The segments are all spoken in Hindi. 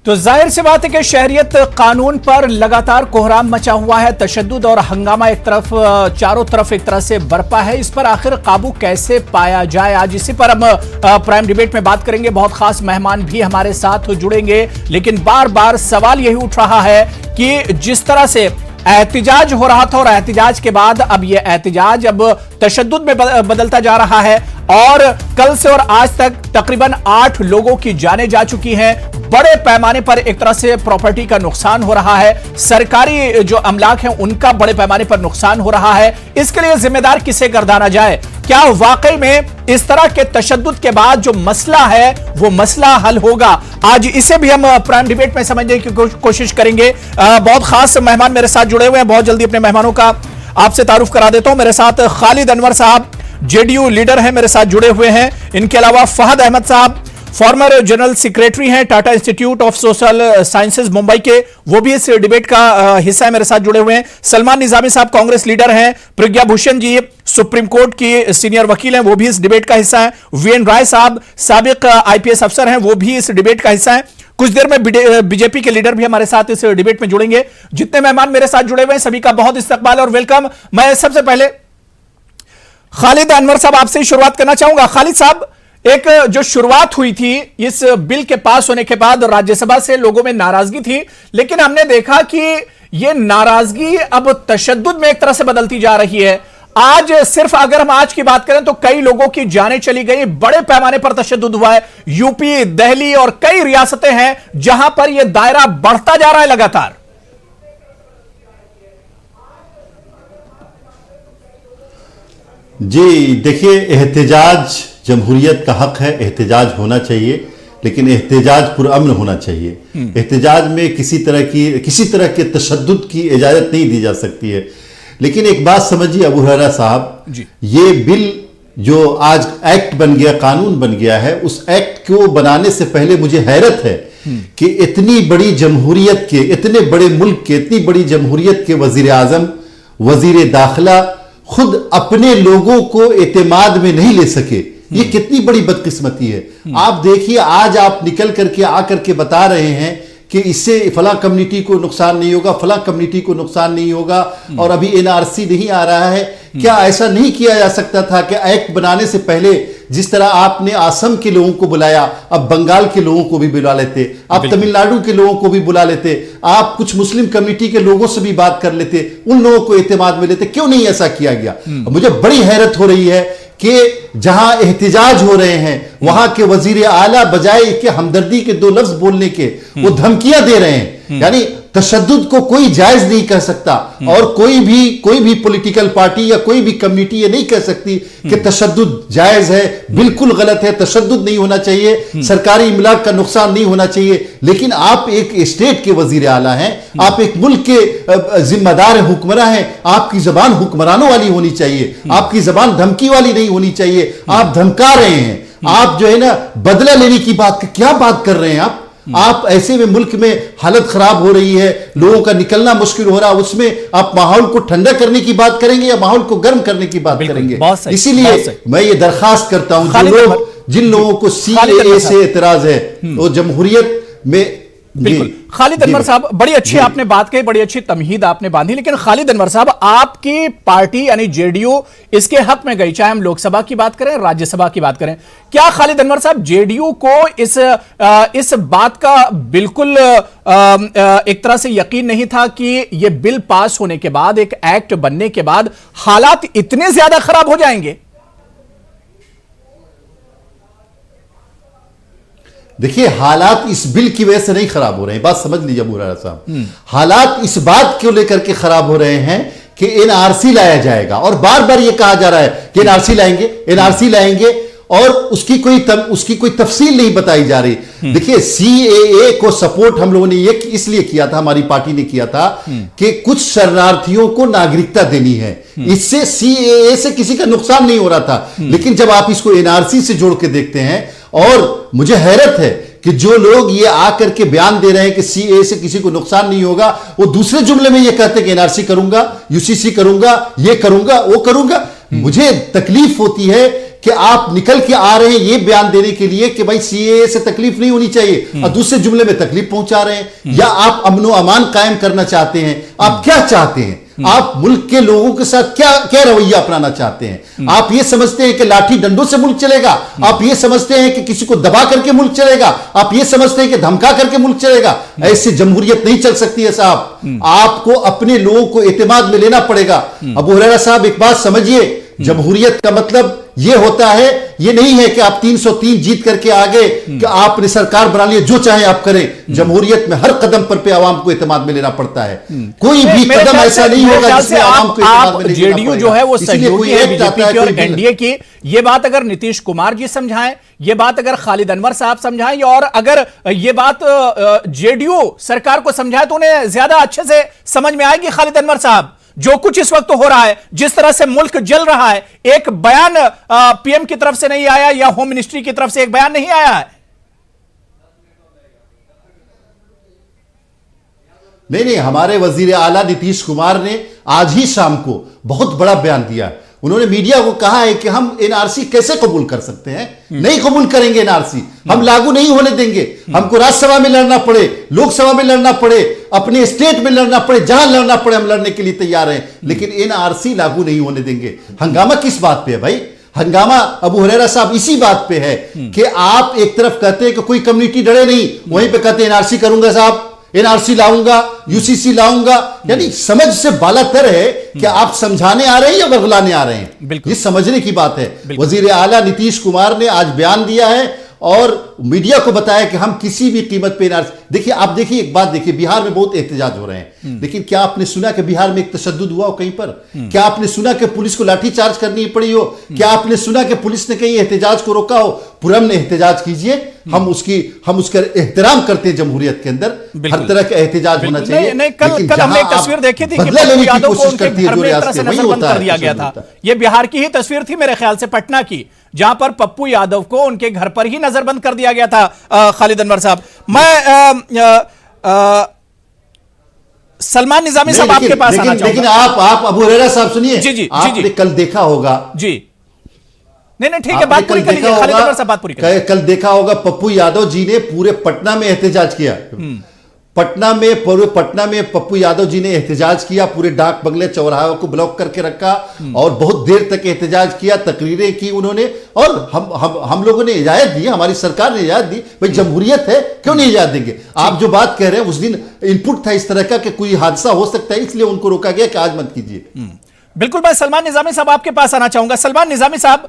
तो जाहिर सी बात है कि शहरियत कानून पर लगातार कोहराम मचा हुआ है। तशद्दुद और हंगामा एक तरफ, चारों तरफ एक तरह से बरपा है। इस पर आखिर काबू कैसे पाया जाए, आज इसी पर हम प्राइम डिबेट में बात करेंगे। बहुत खास मेहमान भी हमारे साथ जुड़ेंगे, लेकिन बार बार सवाल यही उठ रहा है कि जिस तरह से एहतिजाज हो रहा था और एहतिजाज के बाद अब यह एहतिजाज अब तशद्दुद में बदलता जा रहा है और कल से और आज तक तकरीबन 8 लोगों की जानें जा चुकी हैं। बड़े पैमाने पर एक तरह से प्रॉपर्टी का नुकसान हो रहा है, सरकारी जो अमलाक हैं उनका बड़े पैमाने पर नुकसान हो रहा है। इसके लिए जिम्मेदार किसे गर्दाना जाए? क्या वाकई में इस तरह के तशद्दुद के बाद जो मसला है वो मसला हल होगा? आज इसे भी हम प्राइम डिबेट में समझने की कोशिश करेंगे। बहुत खास मेहमान मेरे साथ जुड़े हुए हैं। बहुत जल्दी अपने मेहमानों का आपसे तारुफ करा देता हूं। मेरे साथ खालिद अनवर साहब जेडीयू लीडर हैं, मेरे साथ जुड़े हुए हैं। इनके अलावा फहद अहमद साहब फॉर्मर जनरल सेक्रेटरी हैं Tata institute of social sciences Mumbai के, वो भी इस डिबेट का हिस्सा है, मेरे साथ जुड़े हुए हैं। सलमान निजामी साहब कांग्रेस लीडर हैं। प्रज्ञा भूषण जी सुप्रीम कोर्ट की सीनियर वकील हैं, वो भी इस डिबेट का हिस्सा है। वीएन राय साहब साबिक आईपीएस अफसर हैं, वो भी इस डिबेट का हिस्सा है। कुछ देर में बीजेपी के लीडर भी हमारे साथ इस डिबेट में जुड़ेंगे। जितने मेहमान मेरे साथ जुड़े हुए हैं सभी का बहुत इस्तकबाल और वेलकम। मैं सबसे पहले खालिद अनवर साहब आपसे ही शुरुआत करना चाहूंगा। खालिद साहब, एक जो शुरुआत हुई थी इस बिल के पास होने के बाद राज्यसभा से लोगों में नाराजगी थी, लेकिन हमने देखा कि यह नाराजगी अब तशद्दुद में एक तरह से बदलती जा रही है। आज सिर्फ अगर हम आज की बात करें तो कई लोगों की जानें चली गई, बड़े पैमाने पर तशद्दुद हुआ है। यूपी, दिल्ली और कई रियासतें हैं जहां पर यह दायरा बढ़ता जा रहा है लगातार। जी देखिए, एहतिजाज जमहूरियत का हक है, एहतिजाज होना चाहिए, लेकिन एहतिजाज पुरअमन होना चाहिए। एहतिजाज में किसी तरह के तशद्दुद की इजाजत नहीं दी जा सकती है। लेकिन एक बात समझिए अबू हुरैरा साहब, ये बिल जो आज एक्ट बन गया, कानून बन गया है, उस एक्ट को बनाने से पहले मुझे हैरत है कि इतनी बड़ी जमहूरियत के, इतने बड़े मुल्क के, इतनी बड़ी जमहूरियत के वजीर आजम, वजीर दाखिला खुद अपने लोगों को एतमाद में नहीं ले सके। ये कितनी बड़ी बदकिस्मती है। आप देखिए, आज आप निकल करके आकर के बता रहे हैं कि इससे फला कम्युनिटी को नुकसान नहीं होगा, फला कम्युनिटी को नुकसान नहीं होगा, और अभी एनआरसी नहीं आ रहा है। क्या ऐसा नहीं किया जा सकता था कि एक्ट बनाने से पहले जिस तरह आपने असम के लोगों को बुलाया, अब बंगाल के लोगों को भी बुला लेते, आप तमिलनाडु के लोगों को भी बुला लेते, आप कुछ मुस्लिम कम्युनिटी के लोगों से भी बात कर लेते, उन लोगों को एतमाद में लेते? क्यों नहीं ऐसा किया गया? मुझे बड़ी हैरत हो रही है कि जहां एहतिजाज हो रहे हैं वहां के वजीर आला बजाय के हमदर्दी के 2 लफ्ज बोलने के वो धमकियां दे रहे हैं। यानी तशद्दुद को कोई जायज नहीं कह सकता, और कोई भी पॉलिटिकल पार्टी या कोई भी कम्युनिटी ये नहीं कह सकती कि तशद्दुद जायज है, बिल्कुल गलत है, तशद्दुद नहीं होना चाहिए, सरकारी इमलाक का नुकसान नहीं होना चाहिए। लेकिन आप एक स्टेट के वजीर आला हैं, आप एक मुल्क के जिम्मेदार हुक्मरान हैं, आपकी जबान हुक्मरानों वाली होनी चाहिए, आपकी जबान धमकी वाली नहीं होनी चाहिए। आप धमका रहे हैं, आप जो है ना बदला लेने की क्या बात कर रहे हैं आप ऐसे में मुल्क में हालत खराब हो रही है, लोगों का निकलना मुश्किल हो रहा है, उसमें आप माहौल को ठंडा करने की बात करेंगे या माहौल को गर्म करने की बात करेंगे? इसीलिए मैं ये दरखास्त करता हूं, जिन लोगों को सीएए से एतराज है वो जमहूरियत में। बिल्कुल खालिद अनवर साहब, बड़ी अच्छी आपने बात कही, बड़ी अच्छी तमहीद आपने बांधी। लेकिन खालिद अनवर साहब, आपकी पार्टी यानी जेडीयू इसके हक में गई, चाहे हम लोकसभा की बात करें, राज्यसभा की बात करें। क्या खालिद अनवर साहब जेडीयू को इस बात का बिल्कुल एक तरह से यकीन नहीं था कि यह बिल पास होने के बाद, एक एक्ट बनने के बाद हालात इतने ज्यादा खराब हो जाएंगे? देखिए, हालात इस बिल की वजह से नहीं खराब हो रहे हैं, बात समझ लीजिए अबू हुरैरा साहब। हालात इस बात को लेकर के खराब हो रहे हैं कि एनआरसी लाया जाएगा, और बार बार ये कहा जा रहा है कि एनआरसी लाएंगे, और उसकी कोई तफसील नहीं बताई जा रही। देखिए, सीएए को सपोर्ट हम लोगों ने ये इसलिए किया था, हमारी पार्टी ने किया था कि कुछ शरणार्थियों को नागरिकता देनी है, इससे सीएए से किसी का नुकसान नहीं हो रहा था। लेकिन जब आप इसको एनआरसी से जोड़ के देखते हैं, और मुझे हैरत है कि जो लोग ये आकर के बयान दे रहे हैं कि सीए से किसी को नुकसान नहीं होगा, वो दूसरे जुमले में ये कहते हैं कि एनआरसी करूंगा, यूसीसी करूंगा, ये करूंगा, वो करूंगा। मुझे तकलीफ होती है कि कि आप निकल के आ रहे हैं ये बयान देने के लिए कि भाई सीएए से तकलीफ नहीं होनी चाहिए और दूसरे जुमले में तकलीफ पहुंचा रहे हैं, या आप अमनो अमान कायम करना चाहते हैं? आप क्या चाहते हैं? आप मुल्क के लोगों के साथ क्या क्या रवैया अपनाना चाहते हैं? आप ये समझते हैं कि लाठी डंडों से मुल्क चलेगा? आप ये समझते हैं कि किसी को दबा करके मुल्क चलेगा? आप ये समझते हैं कि धमका करके मुल्क चलेगा? ऐसी जमहूरियत नहीं चल सकती है साहब। आपको अपने लोगों को एतमाद में लेना पड़ेगा। अबू हुरैरा साहब एक बात समझिए, जमहूरियत का मतलब ये होता है, ये नहीं है कि आप 303 जीत करके आ गए कि आपने सरकार बना लिया, जो चाहे आप करें। जमहूरियत में हर कदम पर पे आवाम को एतमाद में लेना पड़ता है। कोई भी कदम ऐसा नहीं होगा जिसमें आवाम को एतमाद में नहीं लेना जेडीयू जो है वो सहयोगी है बीजेपी की और एनडीए की। ये बात अगर नीतीश कुमार जी समझाएं, ये बात अगर खालिद अनवर साहब समझाएं, और अगर ये बात जेडीयू सरकार को समझाए तो उन्हें ज्यादा अच्छे से समझ में आएगी। खालिद अनवर साहब, जो कुछ इस वक्त हो रहा है, जिस तरह से मुल्क जल रहा है, एक बयान पीएम की तरफ से नहीं आया या होम मिनिस्ट्री की तरफ से एक बयान नहीं आया है। नहीं, हमारे वजीर आला नीतीश कुमार ने आज ही शाम को बहुत बड़ा बयान दिया। उन्होंने मीडिया को कहा है कि हम एनआरसी कैसे कबूल कर सकते हैं? नहीं कबूल करेंगे एनआरसी, हम लागू नहीं होने देंगे। हमको राज्यसभा में लड़ना पड़े, लोकसभा में लड़ना पड़े, अपने स्टेट में लड़ना पड़े, जहां लड़ना पड़े हम लड़ने के लिए तैयार हैं, लेकिन एनआरसी लागू नहीं होने देंगे। हंगामा किस बात पे है भाई? हंगामा अबू हुरैरा साहब इसी बात पे है कि आप एक तरफ कहते हैं कि कोई कम्युनिटी डरे नहीं, वहीं पे कहते हैं एनआरसी करूंगा साहब, एनआरसी लाऊंगा, यूसीसी लाऊंगा। यानी समझ से बालातर है कि आप समझाने आ रहे हैं या बरगलाने आ रहे हैं, ये समझने की बात है। वजीर आला नीतीश कुमार ने आज बयान दिया है और मीडिया को बताया कि हम किसी भी कीमत पे एनआरसी। देखिए, आप देखिए एक बात देखिए, बिहार में बहुत एहतजाज हो रहे हैं, लेकिन क्या आपने सुना कि बिहार में एक तशद्दुद हुआ हो कहीं पर? क्या आपने सुना कि पुलिस को लाठीचार्ज करनी पड़ी हो? क्या आपने सुना कि पुलिस ने कहीं एहतजाज को रोका हो? पुरअमन एहतजाज कीजिए, हम उसका एहतराम करते हैं। जमहूरियत के अंदर हर तरह का एहतजाज होना चाहिए। कल हमने एक तस्वीर देखी थी कि पप्पू यादव को उनके घर में एक तरह से नजरबंद कर दिया गया था। यह बिहार की ही तस्वीर थी मेरे ख्याल से, पटना की, जहां पर पप्पू यादव को उनके घर पर ही नजरबंद कर दिया गया था। खालिद अनवर साहब, मैं सलमान निजामी साहब आपके पास आना चाहूंगा। लेकिन आप अबू हुरैरा साहब सुनिए, जी, आपने कल देखा होगा। जी, नहीं ठीक है, बात पूरी कर लीजिए खालिद अनवर साहब, बात पूरी कर लीजिए। कल देखा होगा पप्पू यादव जी ने पूरे पटना में एहतजाज किया। पटना में पप्पू यादव जी ने एहतजाज किया, पूरे डाक बंगले चौराहे को ब्लॉक करके रखा और बहुत देर तक एहतजाज किया, तकरीरें की उन्होंने, और हम लोगों ने इजाजत दी, हमारी सरकार ने इजाजत दी। भाई जमहूरियत है, क्यों नहीं इजाजत देंगे? आप जो बात कह रहे हैं, उस दिन इनपुट था इस तरह का कि कोई हादसा हो सकता है, इसलिए उनको रोका गया कि आज मत कीजिए। बिल्कुल, मैं सलमान निजामी साहब आपके पास आना चाहूंगा। सलमान निजामी साहब,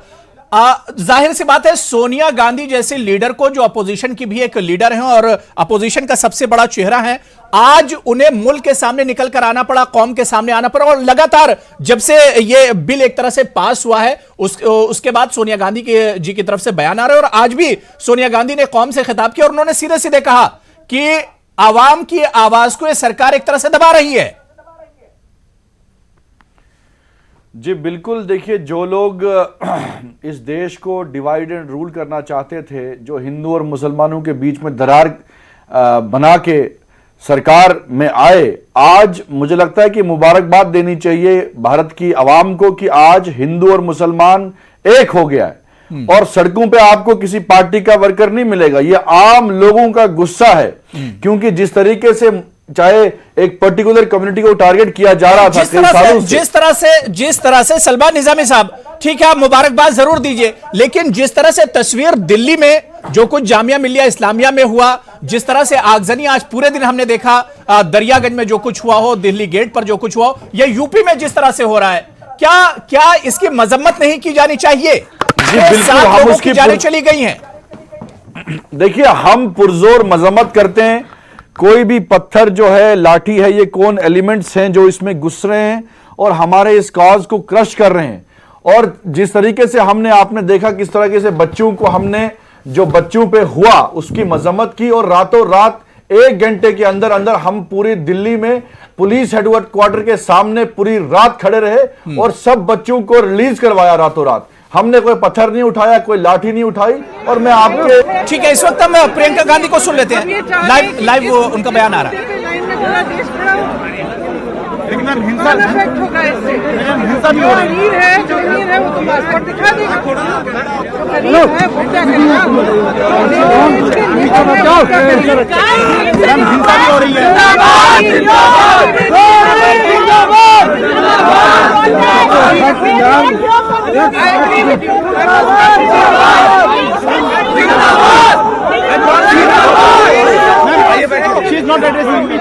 जाहिर सी बात है, सोनिया गांधी जैसे लीडर को, जो अपोजिशन की भी एक लीडर हैं और अपोजिशन का सबसे बड़ा चेहरा है, आज उन्हें मुल्क के सामने निकल कर आना पड़ा, कौम के सामने आना पड़ा। और लगातार जब से ये बिल एक तरह से पास हुआ है, उसके बाद सोनिया गांधी जी की तरफ से बयान आ रहे हैं, और आज भी सोनिया गांधी ने कौम से खिताब किया और उन्होंने सीधे सीधे कहा कि आवाम की आवाज को यह सरकार एक तरह से दबा रही है। जी बिल्कुल, देखिए, जो लोग इस देश को डिवाइड एंड रूल करना चाहते थे, जो हिंदू और मुसलमानों के बीच में दरार बना के सरकार में आए, आज मुझे लगता है कि मुबारकबाद देनी चाहिए भारत की आवाम को कि आज हिंदू और मुसलमान एक हो गया है और सड़कों पे आपको किसी पार्टी का वर्कर नहीं मिलेगा। ये आम लोगों का गुस्सा है, क्योंकि जिस तरीके से चाहे एक पर्टिकुलर कम्युनिटी को टारगेट किया जा रहा था जिस तरह से सलमान निजामी साहब, ठीक है, आप मुबारकबाद जरूर दीजिए, लेकिन जिस तरह से तस्वीर दिल्ली में जो कुछ जामिया मिलिया इस्लामिया में हुआ, जिस तरह से आगजनी आज पूरे दिन हमने देखा, दरियागंज में जो कुछ हुआ हो, दिल्ली गेट पर जो कुछ हुआ हो, या यूपी में जिस तरह से हो रहा है, क्या इसकी मजम्मत नहीं की जानी चाहिए? हम उसकी जाने चली गई हैं। देखिए, हम पुरजोर मजम्मत करते हैं। कोई भी पत्थर जो है, लाठी है, ये कौन एलिमेंट्स हैं जो इसमें घुस रहे हैं और हमारे इस कॉज को क्रश कर रहे हैं। और जिस तरीके से आपने देखा किस तरीके से बच्चों को हमने, जो बच्चों पे हुआ उसकी मजम्मत की, और रातों रात 1 घंटे के अंदर अंदर हम पूरी दिल्ली में पुलिस हेडक्वार्टर के सामने पूरी रात खड़े रहे और सब बच्चों को रिलीज करवाया रातों रात। हमने कोई पत्थर नहीं उठाया, कोई लाठी नहीं उठाई। और मैं आपके, ठीक है, इस वक्त हम प्रियंका गांधी को सुन लेते हैं, लाइव उनका बयान आ रहा है। इफेक्ट होगा इससे। जो अमीर है वो तो पासपोर्ट दिखा देगा, जो गरीब है वो क्या करेगा? हिंसा भी हो रही है। She is not addressing me.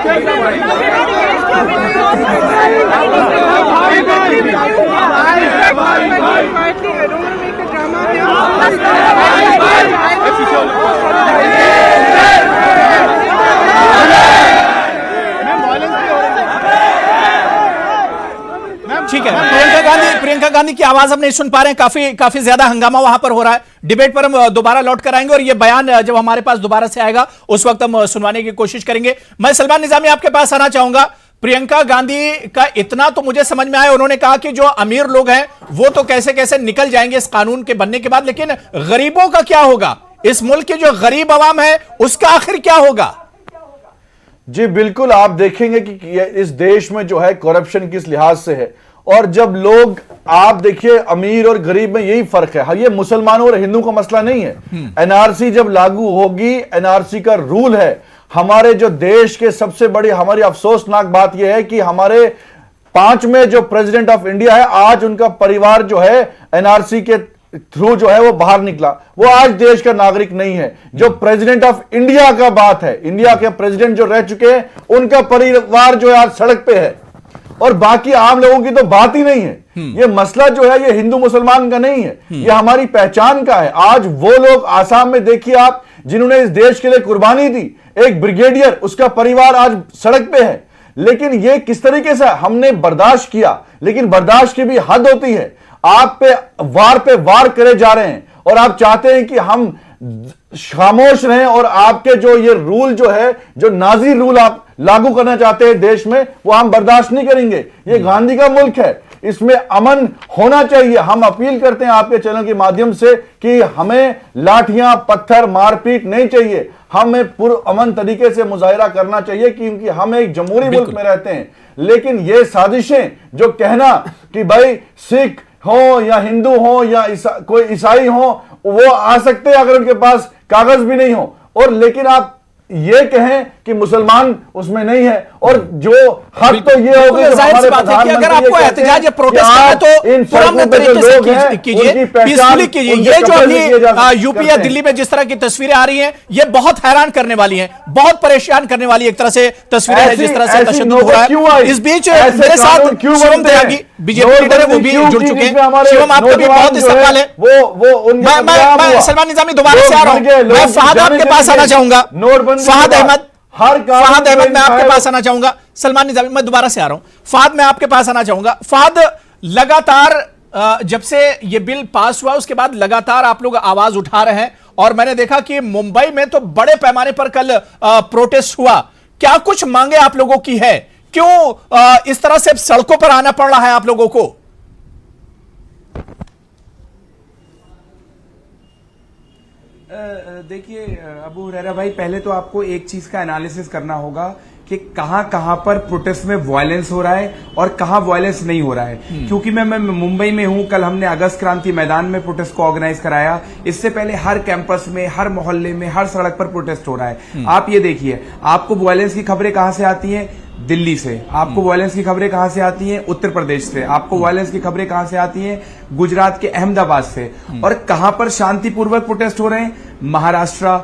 ठीक है, प्रियंका गांधी की आवाज हम नहीं सुन पा रहे हैं। काफी ज्यादा हंगामा वहां पर हो रहा है। डिबेट पर हम दोबारा लौट कर आएंगे और ये बयान जब हमारे पास दोबारा से आएगा उस वक्त हम सुनवाने की कोशिश करेंगे। मैं सलमान निजामी आपके पास आना चाहूंगा। प्रियंका गांधी का इतना तो मुझे समझ में आया, उन्होंने कहा कि जो अमीर लोग हैं वो तो कैसे कैसे निकल जाएंगे इस कानून के बनने के बाद, लेकिन गरीबों का क्या होगा? इस मुल्क की जो गरीब आवाम है उसका आखिर क्या होगा? जी बिल्कुल, आप देखेंगे कि इस देश में जो है करप्शन किस लिहाज से है। और जब लोग, आप देखिए अमीर और गरीब में यही फर्क है। ये मुसलमानों और हिंदू का मसला नहीं है। एनआरसी जब लागू होगी, एनआरसी का रूल है। हमारे जो देश के सबसे बड़ी हमारी अफसोसनाक बात यह है कि हमारे 5 में जो प्रेसिडेंट ऑफ इंडिया है, आज उनका परिवार जो है एनआरसी के थ्रू जो है वो बाहर निकला, वो आज देश का नागरिक नहीं है। जो प्रेसिडेंट ऑफ इंडिया का बात है, इंडिया के प्रेसिडेंट जो रह चुके हैं, उनका परिवार जो है आज सड़क पे है और बाकी आम लोगों की तो बात ही नहीं है। ये मसला जो है ये हिंदू मुसलमान का नहीं है, ये हमारी पहचान का है। आज वो लोग आसाम में देखिए आप, जिन्होंने इस देश के लिए कुर्बानी दी, एक ब्रिगेडियर, उसका परिवार आज सड़क पे है। लेकिन ये किस तरीके से हमने बर्दाश्त किया, लेकिन बर्दाश्त की भी हद होती है। आप पे वार करे जा रहे हैं और आप चाहते हैं कि हम खामोश रहें और आपके जो ये रूल जो है, जो नाजी रूल आप लागू करना चाहते हैं देश में, वो हम बर्दाश्त नहीं करेंगे। ये गांधी का मुल्क है, इसमें अमन होना चाहिए। हम अपील करते हैं आपके चैनल के माध्यम से कि हमें लाठियां, पत्थर, मारपीट नहीं चाहिए। हमें पुरअमन तरीके से मुजाहिरा करना चाहिए क्योंकि हम एक जमहूरी मुल्क में रहते हैं। लेकिन ये साजिशें जो कहना कि भाई सिख हो या हिंदू हो या कोई ईसाई हो, वो आ सकते हैं अगर उनके पास कागज भी नहीं हो, और लेकिन आप ये कहें कि मुसलमान उसमें नहीं है। और जो हक तो ये हो गई, जाहिर सी बात है कि अगर आपको एहतजाज या प्रोटेस्ट करना है तो पुरअमन तरीके से कीजिए, पीसफुली कीजिए। ये जो अभी यूपी या दिल्ली में जिस तरह की तस्वीरें आ रही हैं, ये बहुत हैरान करने वाली हैं, बहुत परेशान करने वाली एक तरह से तस्वीरें हैं, जिस तरह से तशद्दुद हो रहा है। इस बीच मेरे साथ शिवम त्यागी, बीजेपी लीडर है, वो भी जुड़ चुके हैं। शिवम, आपका भी बहुत इस्तेमाल है। मैं सलमान निजामी दोबारा से आ रहा हूं। मैं फहद आपके पास आना चाहूंगा। फहद अहमद मैं आपके पास आना चाहूंगा। सलमान निजामी मैं दोबारा से आ रहा हूं। फहद मैं आपके पास आना चाहूंगा। फहद, लगातार जब से ये बिल पास हुआ उसके बाद लगातार आप लोग आवाज उठा रहे हैं और मैंने देखा कि मुंबई में तो बड़े पैमाने पर कल प्रोटेस्ट हुआ। क्या कुछ मांगे आप लोगों की है? क्यों इस तरह से सड़कों पर आना पड़ रहा है आप लोगों को? देखिए अबू हुरैरा भाई, पहले तो आपको एक चीज का एनालिसिस करना होगा कि कहां पर प्रोटेस्ट में वायलेंस हो रहा है और कहां वायलेंस नहीं हो रहा है। क्योंकि मैं मुंबई में हूं, कल हमने अगस्त क्रांति मैदान में प्रोटेस्ट को ऑर्गेनाइज कराया। इससे पहले हर कैंपस में, हर मोहल्ले में, हर सड़क पर प्रोटेस्ट हो रहा है। आप ये देखिए, आपको वायलेंस की खबरें कहां से आती हैं? दिल्ली से। आपको वायलेंस की खबरें कहां से आती हैं? उत्तर प्रदेश से। आपको वायलेंस की खबरें कहां से आती हैं? गुजरात के अहमदाबाद से। और कहां पर शांतिपूर्वक प्रोटेस्ट हो रहे हैं? महाराष्ट्र,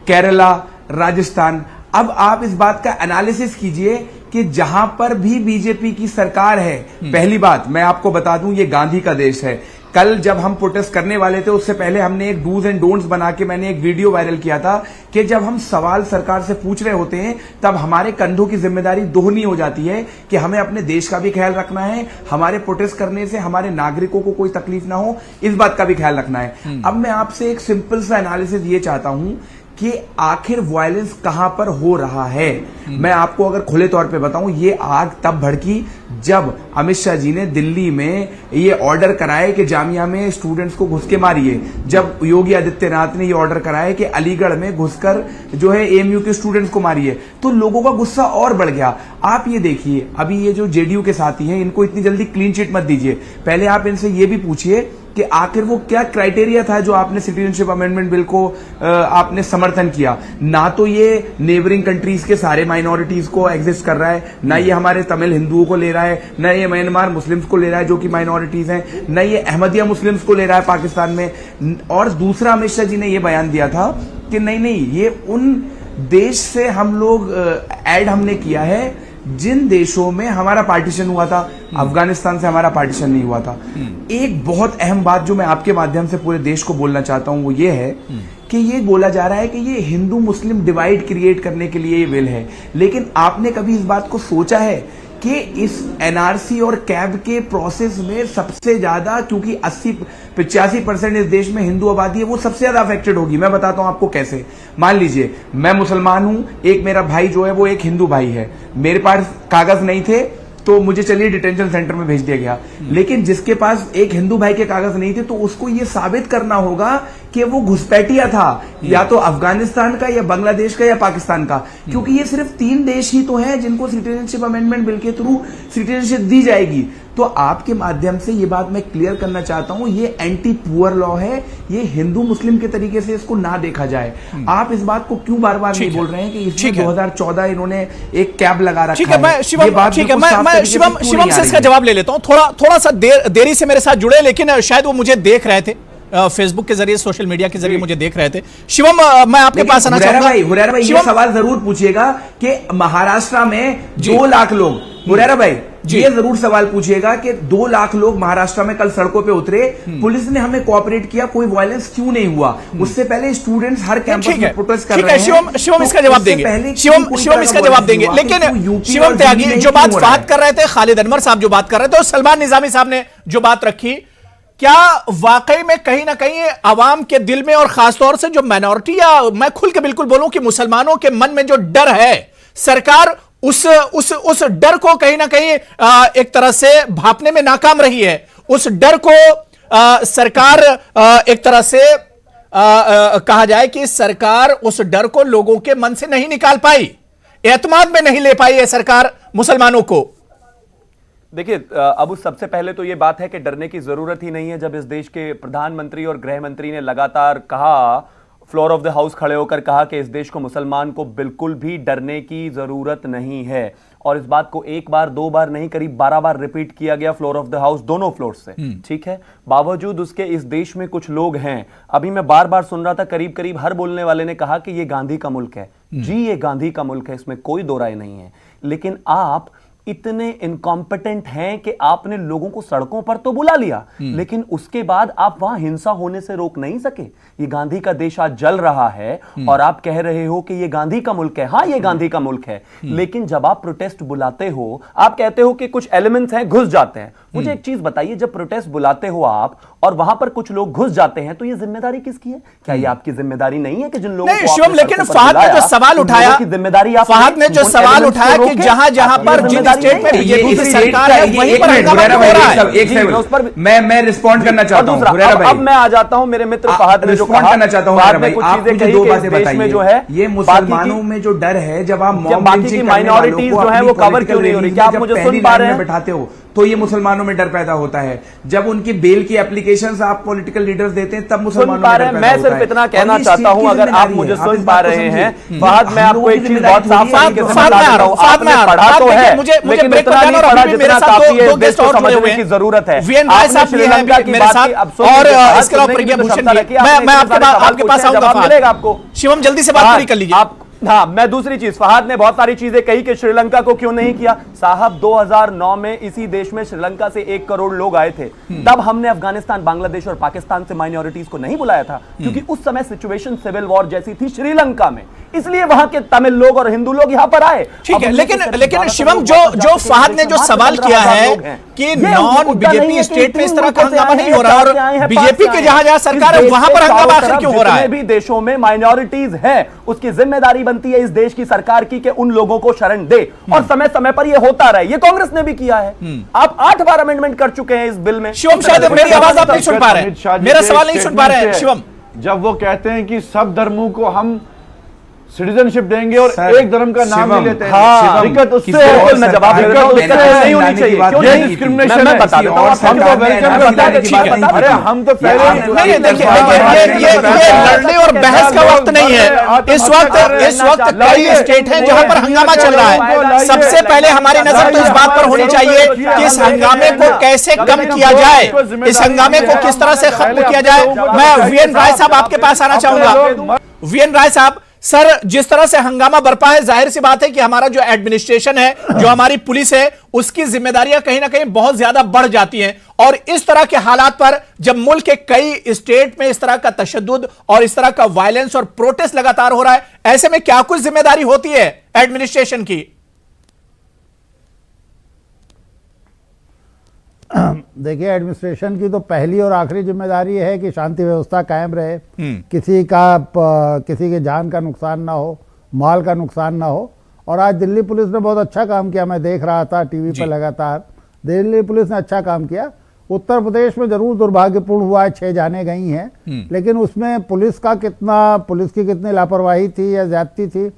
केरला, राजस्थान। अब आप इस बात का एनालिसिस कीजिए कि जहां पर भी बीजेपी की सरकार है, पहली बात मैं आपको बता दूं, ये गांधी का देश है। कल जब हम प्रोटेस्ट करने वाले थे, उससे पहले हमने एक डूज एंड डोंट्स बना के मैंने एक वीडियो वायरल किया था कि जब हम सवाल सरकार से पूछ रहे होते हैं तब हमारे कंधों की जिम्मेदारी दोहनी हो जाती है कि हमें अपने देश का भी ख्याल रखना है, हमारे प्रोटेस्ट करने से हमारे नागरिकों को कोई तकलीफ ना हो, इस बात का भी ख्याल रखना है। अब मैं आपसे एक सिंपल सा एनालिसिस ये चाहता हूं कि आखिर वायलेंस कहां पर हो रहा है। मैं आपको अगर खुले तौर पे बताऊं, ये आग तब भड़की जब अमित शाह जी ने दिल्ली में ये ऑर्डर कराए कि जामिया में स्टूडेंट्स को घुस के मारिए, जब योगी आदित्यनाथ ने ये ऑर्डर कराया कि अलीगढ़ में घुसकर जो है एएमयू के स्टूडेंट्स को मारिए, तो लोगों का गुस्सा और बढ़ गया। आप ये देखिए, अभी ये जो जेडीयू के साथी हैं, इनको इतनी जल्दी क्लीन चिट मत दीजिए। पहले आप इनसे ये भी पूछिए कि आखिर वो क्या क्राइटेरिया था जो आपने सिटीजनशिप अमेंडमेंट बिल को आपने समर्थन किया। ना तो ये नेबरिंग कंट्रीज के सारे माइनॉरिटीज को एग्जिस्ट कर रहा है, ना ये हमारे तमिल हिंदुओं को ले रहा है, ना ये म्यांमार मुस्लिम्स को ले रहा है जो कि माइनॉरिटीज हैं, ना ये अहमदिया मुस्लिम्स को ले रहा है पाकिस्तान में। और दूसरा, अमित शाह जी ने ये बयान दिया था कि नहीं, ये उन देश से हम लोग ऐड हमने किया है जिन देशों में हमारा पार्टीशन हुआ था। अफगानिस्तान से हमारा पार्टीशन नहीं हुआ था। एक बहुत अहम बात जो मैं आपके माध्यम से पूरे देश को बोलना चाहता हूं वो ये है कि ये बोला जा रहा है कि ये हिंदू मुस्लिम डिवाइड क्रिएट करने के लिए ये बिल है, लेकिन आपने कभी इस बात को सोचा है कि इस एनआरसी और कैब के प्रोसेस में सबसे ज्यादा, क्योंकि 80-85% इस देश में हिंदू आबादी है, वो सबसे ज्यादा अफेक्टेड होगी। मैं बताता हूं आपको कैसे। मान लीजिए मैं मुसलमान हूं, एक मेरा भाई जो है वो एक हिंदू भाई है, मेरे पास कागज नहीं थे तो मुझे चलिए डिटेंशन सेंटर में भेज दिया गया, लेकिन जिसके पास एक हिंदू भाई के कागज नहीं थे तो उसको ये साबित करना होगा कि वो घुसपैठिया था, या तो अफगानिस्तान का या बांग्लादेश का या पाकिस्तान का, क्योंकि ये सिर्फ 3 देश ही तो हैं जिनको सिटीजनशिप अमेंडमेंट बिल के थ्रू सिटीजनशिप दी जाएगी। तो आपके माध्यम से ये बात मैं क्लियर करना चाहता हूं, ये एंटी पुअर लॉ है, ये हिंदू मुस्लिम के तरीके से इसको ना देखा जाए। आप इस बात को क्यों बार बार नहीं बोल रहे हैं कि इसमें 2014 इन्होंने एक कैब लगा रखा है। मैं शिवम से इसका जवाब ले लेता हूं। थोड़ा सा देरी से मेरे साथ जुड़े, लेकिन शायद वो मुझे देख रहे थे फेसबुक के जरिए, सोशल मीडिया के जरिए मुझे देख रहे थे। शिवम, मैं आपके पास आना चाहूंगा। हुरैरा भाई ये सवाल जरूर पूछिएगा कि महाराष्ट्र में 2 लाख लोग, हुरैरा भाई ये जरूर सवाल पूछिएगा कि 2 लाख लोग महाराष्ट्र में कल सड़कों पे उतरे, पुलिस ने हमें कोऑपरेट किया, कोई वायलेंस क्यों नहीं हुआ? उससे पहले स्टूडेंट्स हर कैंपस में प्रोटेस्ट कर रहे हैं। शिवम इसका जवाब देंगे, शिवम इसका जवाब देंगे। लेकिन शिवम त्यागी जो बात बात कर रहे थे, खालिद अनवर साहब जो बात कर रहे थे और सलमान निजामी साहब ने जो बात रखी, क्या वाकई में कहीं ना कहीं अवाम के दिल में और खासतौर से जो माइनॉरिटी, या मैं खुल के बिल्कुल बोलूं कि मुसलमानों के मन में जो डर है, सरकार उस डर को कहीं ना कहीं एक तरह से भांपने में नाकाम रही है। उस डर को सरकार एक तरह से कहा जाए कि सरकार उस डर को लोगों के मन से नहीं निकाल पाई, एतमाद में नहीं ले पाई है सरकार मुसलमानों को। देखिए, अब सबसे पहले तो यह बात है कि डरने की जरूरत ही नहीं है। जब इस देश के प्रधानमंत्री और गृह मंत्री ने लगातार कहा, फ्लोर ऑफ द हाउस खड़े होकर कहा कि इस देश को, मुसलमान को बिल्कुल भी डरने की जरूरत नहीं है, और इस बात को 1 बार 2 बार नहीं, करीब 12 बार रिपीट किया गया फ्लोर ऑफ द हाउस, दोनों फ्लोर से, ठीक है। बावजूद उसके इस देश में कुछ लोग हैं, अभी मैं बार बार सुन रहा था, करीब करीब हर बोलने वाले ने कहा कि ये गांधी का मुल्क है। जी, ये गांधी का मुल्क है, इसमें कोई दो राय नहीं है, लेकिन आप इतने इनकॉम्पिटेंट हैं कि आपने लोगों को सड़कों पर तो बुला लिया, लेकिन उसके बाद आप वहां हिंसा होने से रोक नहीं सके। ये गांधी का देश आज जल रहा है और आप कह रहे हो कि ये गांधी का मुल्क है। हाँ, ये गांधी का मुल्क है, लेकिन जब आप प्रोटेस्ट बुलाते हो, आप कहते हो कि कुछ एलिमेंट्स हैं घुस जाते हैं। मुझे एक चीज बताइए, जब प्रोटेस्ट बुलाते हो आप और वहां पर कुछ लोग घुस जाते हैं, तो ये जिम्मेदारी किसकी है? क्या ये आपकी जिम्मेदारी नहीं है कि जिन लोगों को शिवम, लेकिन फहद ने जो सवाल उठाया, जिम्मेदारी फहद ने जो सवाल उठाया कि जहां जहां पर जिन स्टेट में बीजेपी की सरकार है वहीं पर हंगामा हो रहा है, मैं रिस्पॉन्ड करना चाहता हूं। अब मैं आ जाता हूं, मेरे मित्र फहद ने जो कहा, करना चाहता हूं, आप मुझे 2 बातें बताइए जो है ये मुसलमानों में जो डर है, जब आप बाकी की माइनॉरिटीज जो है वो कवर क्यों नहीं हो रही? क्या आप मुझे सुन पा रहे हैं? बैठाते हो तो ये मुसलमानों में डर पैदा होता है। जब उनकी बेल की एप्लीकेशंस आप पॉलिटिकल लीडर्स देते हैं, तब मुसलमानों में डर पैदा होता है। मैं सिर्फ इतना कहना चाहता हूं, अगर आप मुझे सुन पा रहे हैं फहद, मैं आपको एक चीज बहुत साफ तरीके से बता रहा हूं, आपने पढ़ा तो है, लेकिन इतना नहीं पढ़ा जितना काफी है, देश को समझने की जरूरत है। आपने श्रीलंका की बात की, अब और इसके अलावा प्रज्ञा भूषण, मैं आपके पास आऊंगा, मिलेगा आपको। शिवम, जल्दी से बात पूरी कर लीजिए आप। हाँ, मैं दूसरी चीज, फहद ने बहुत सारी चीजें कही कि श्रीलंका को क्यों नहीं किया। साहब, 2009 में इसी देश में श्रीलंका से 1 करोड़ लोग आए थे, तब हमने अफगानिस्तान, बांग्लादेश और पाकिस्तान से माइनॉरिटीज को नहीं बुलाया था, क्योंकि उस समय सिचुएशन सिविल वॉर जैसी थी श्रीलंका में। इसलिए वहां के तमिल लोग और हिंदू लोग यहां पर आए। ठीक है, लेकिन शिवम, जो फहद ने जो सवाल किया है कि नॉन बीजेपी स्टेट में इस तरह का हंगामा नहीं हो रहा और बीजेपी के जहां सरकार है वहां पर हंगामा आखिर क्यों हो रहा है? भी देशों में माइनॉरिटीज हैं, उसकी जिम्मेदारी बनती है इस देश की सरकार की कि उन लोगों को शरण दे और समय समय पर यह होता रहे। ये कांग्रेस ने भी किया है। आप 8 बार अमेंडमेंट कर चुके हैं इस बिल में। शिवम, शायद मेरी आवाज आप नहीं सुन पा रहे हैं, मेरा सवाल नहीं सुन पा रहे हैं शिवम। जब वो कहते हैं कि सब धर्मों को हम सिटीजनशिप देंगे और एक धर्म का नाम नहीं लेते हैं, हाँ, दिक्कत उससे है। मैं जवाब दे रहा हूं, नहीं होनी चाहिए, क्यों नहीं? डिस्क्रिमिनेशन मैं बता देता हूं, हम तो वेलकम करते हैं। अरे हम तो पहले नहीं, देखिए ये लड़ने और बहस का वक्त नहीं है। इस वक्त कई स्टेट हैं जहां पर हंगामा चल रहा है। सबसे पहले हमारी नजर तो इस बात पर होनी चाहिए कि इस हंगामे को कैसे कम किया जाए, इस हंगामे को किस तरह से खत्म किया जाए। मैं वीएन राय साहब आपके पास आना चाहूंगा। वीएन राय साहब, सर, जिस तरह से हंगामा बरपा है, जाहिर सी बात है कि हमारा जो एडमिनिस्ट्रेशन है, जो हमारी पुलिस है, उसकी जिम्मेदारियां कहीं ना कहीं बहुत ज्यादा बढ़ जाती हैं। और इस तरह के हालात पर जब मुल्क के कई स्टेट में इस तरह का तशद्दुद और इस तरह का वायलेंस और प्रोटेस्ट लगातार हो रहा है, ऐसे में क्या कुछ जिम्मेदारी होती है एडमिनिस्ट्रेशन की? देखिए, एडमिनिस्ट्रेशन की तो पहली और आखिरी जिम्मेदारी है कि शांति व्यवस्था कायम रहे, किसी के जान का नुकसान ना हो, माल का नुकसान ना हो। और आज दिल्ली पुलिस ने बहुत अच्छा काम किया, मैं देख रहा था टीवी पर लगातार। दिल्ली पुलिस ने अच्छा काम किया। उत्तर प्रदेश में जरूर दुर्भाग्यपूर्ण हुआ है, 6 जाने गई हैं, लेकिन उसमें पुलिस की कितनी लापरवाही थी या ज्यादती थी।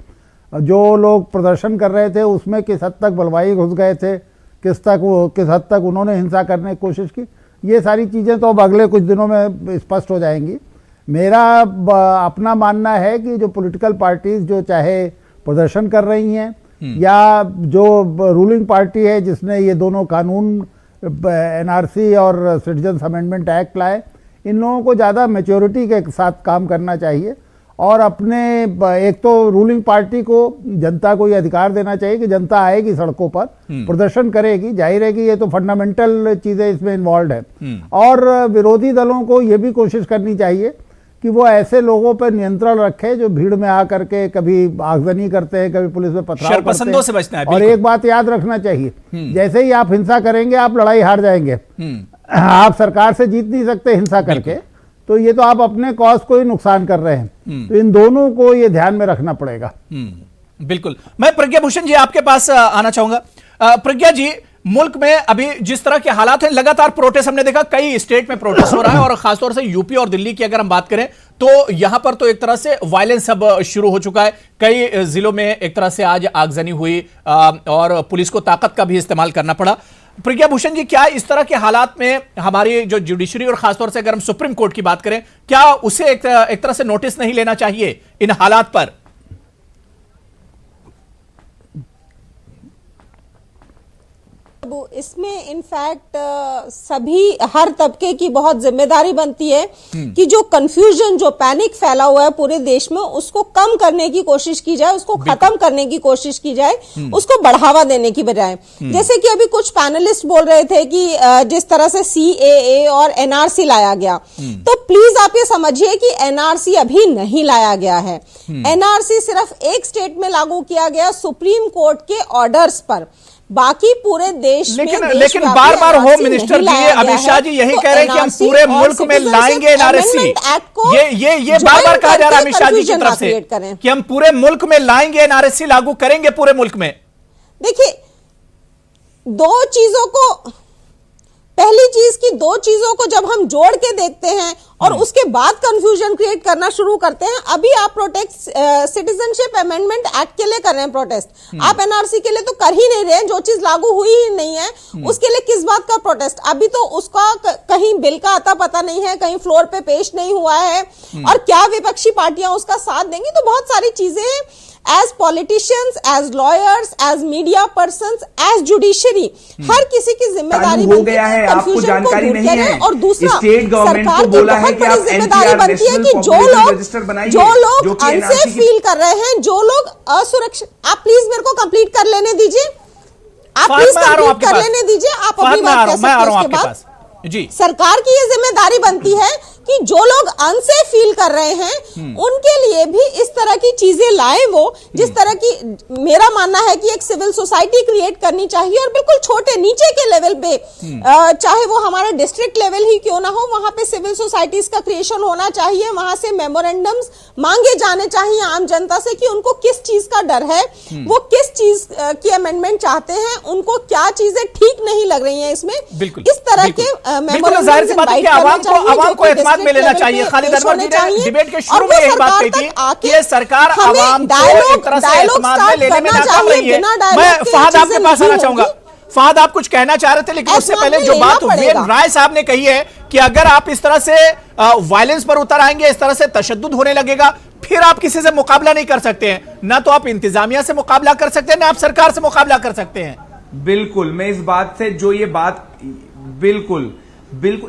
जो लोग प्रदर्शन कर रहे थे उसमें किस हद तक बलवाई घुस गए थे, किस हद तक उन्होंने हिंसा करने की कोशिश की, ये सारी चीज़ें तो अब अगले कुछ दिनों में स्पष्ट हो जाएंगी। मेरा अपना मानना है कि जो पॉलिटिकल पार्टीज जो चाहे प्रदर्शन कर रही हैं या जो रूलिंग पार्टी है जिसने ये दोनों कानून एनआरसी और सिटीजन्स अमेंडमेंट एक्ट लाए, इन लोगों को ज़्यादा मैच्योरिटी के साथ काम करना चाहिए। और अपने एक तो रूलिंग पार्टी को, जनता को ये अधिकार देना चाहिए कि जनता आएगी सड़कों पर, प्रदर्शन करेगी, जाहिर है कि ये तो फंडामेंटल चीजें इसमें इन्वॉल्व है। और विरोधी दलों को ये भी कोशिश करनी चाहिए कि वो ऐसे लोगों पर नियंत्रण रखे जो भीड़ में आकर के कभी आगजनी करते हैं, कभी पुलिस में पथराव करते हैं। से बचना है। और एक बात याद रखना चाहिए, जैसे ही आप हिंसा करेंगे आप लड़ाई हार जाएंगे। आप सरकार से जीत नहीं सकते हिंसा करके, तो ये तो आप अपने कॉज को ही नुकसान कर रहे हैं। तो इन दोनों को ये ध्यान में रखना पड़ेगा। बिल्कुल। मैं प्रज्ञा भूषण जी आपके पास आना चाहूंगा। प्रज्ञा जी, मुल्क में अभी जिस तरह के हालात हैं, लगातार प्रोटेस्ट हमने देखा, कई स्टेट में प्रोटेस्ट हो रहा है और खासतौर से यूपी और दिल्ली की अगर हम बात करें तो यहां पर तो एक तरह से वायलेंस अब शुरू हो चुका है। कई जिलों में एक तरह से आज आगजनी हुई और पुलिस को ताकत का भी इस्तेमाल करना पड़ा। प्रज्ञा भूषण जी, क्या इस तरह के हालात में हमारी जो जुडिशरी और खासतौर से अगर हम सुप्रीम कोर्ट की बात करें, क्या उसे एक तरह से नोटिस नहीं लेना चाहिए इन हालात पर? इसमें इनफैक्ट हर तबके की बहुत जिम्मेदारी बनती है कि जो कंफ्यूजन, जो पैनिक फैला हुआ है पूरे देश में, उसको कम करने की कोशिश की जाए, उसको खत्म करने की कोशिश की जाए, उसको बढ़ावा देने की बजाय। जैसे कि अभी कुछ पैनलिस्ट बोल रहे थे कि जिस तरह से CAA और NRC लाया गया, तो प्लीज आप ये समझिए कि NRC अभी नहीं लाया गया है। NRC सिर्फ एक स्टेट में लागू किया गया, सुप्रीम कोर्ट के ऑर्डर्स पर। बाकी पूरे देश लेकिन बार बार होम मिनिस्टर जी अमित शाह जी यही कह रहे हैं कि हम पूरे मुल्क में लाएंगे एनआरसी। ये बार बार कहा जा रहा है अमित शाह जी की तरफ से कि हम पूरे मुल्क में लाएंगे एनआरसी, लागू करेंगे पूरे मुल्क में। देखिए, पहली चीज की दो चीजों को जब हम जोड़ के देखते हैं और उसके बाद कंफ्यूजन क्रिएट करना शुरू करते हैं। अभी आप सिटीजनशिप अमेंडमेंट एक्ट के लिए कर रहे हैं प्रोटेस्ट, आप एनआरसी के लिए तो कर ही नहीं रहे हैं। जो चीज लागू हुई ही नहीं है उसके लिए किस बात का प्रोटेस्ट? अभी तो उसका कहीं बिल का आता पता नहीं है, कहीं फ्लोर पे पेश नहीं हुआ है, और क्या विपक्षी पार्टियां उसका साथ देंगी? तो बहुत सारी चीजें as politicians, as lawyers, as media persons, as judiciary, हर किसी की जिम्मेदारी हो गया है, आपको जानकारी नहीं है। और दूसरा, स्टेट गवर्नमेंट को बोला है कि आप जिम्मेदारी बनती है कि जो लोग अनसेफ फील कर रहे हैं, जो लोग असुरक्षित, आप प्लीज मेरे को कंप्लीट कर लेने दीजिए, आप प्लीज कंप्लीट कर लेने दीजिए, आप अपनी बात कह सकते हैं। उसके बाद जी सरकार की ये जिम्मेदारी बनती है कि जो लोग अनसेफ फील कर रहे हैं उनके लिए भी इस तरह की चीजें लाए वो, जिस तरह की मेरा मानना है कि एक सिविल सोसाइटी क्रिएट करनी चाहिए और बिल्कुल छोटे नीचे के लेवल पे, चाहे वो हमारा डिस्ट्रिक्ट लेवल ही क्यों ना हो, वहां पे सिविल सोसाइटीज का क्रिएशन होना चाहिए। वहां से मेमोरेंडम्स मांगे जाने चाहिए आम जनता से कि उनको किस चीज का डर है, वो किस चीज की अमेंडमेंट चाहते हैं, उनको क्या चीजें ठीक नहीं लग रही हैं इसमें। इस तरह के बिल्कुल जाहिर सी बात है कि आवाम को एतमाद में लेना चाहिए। खालिद अनवर जी ने डिबेट के शुरू में यही बात कही थी कि ये सरकार आवाम को एक तरह से एतमाद में लेने में नाकाम रही है। मैं फहद आपके पास आना चाहूंगा। फहद, आप कुछ कहना चाह रहे थे, लेकिन उससे पहले जो बात वीरेंद्र राय साहब ने कही है कि अगर आप इस तरह से वायलेंस पर उतर आएंगे, इस तरह से तशद्दुद होने लगेगा, फिर आप किसी से मुकाबला नहीं कर सकते हैं। ना तो आप इंतजामिया से मुकाबला कर सकते हैं, ना आप सरकार से मुकाबला कर सकते हैं। बिल्कुल, मैं इस बात से जो ये बात बिल्कुल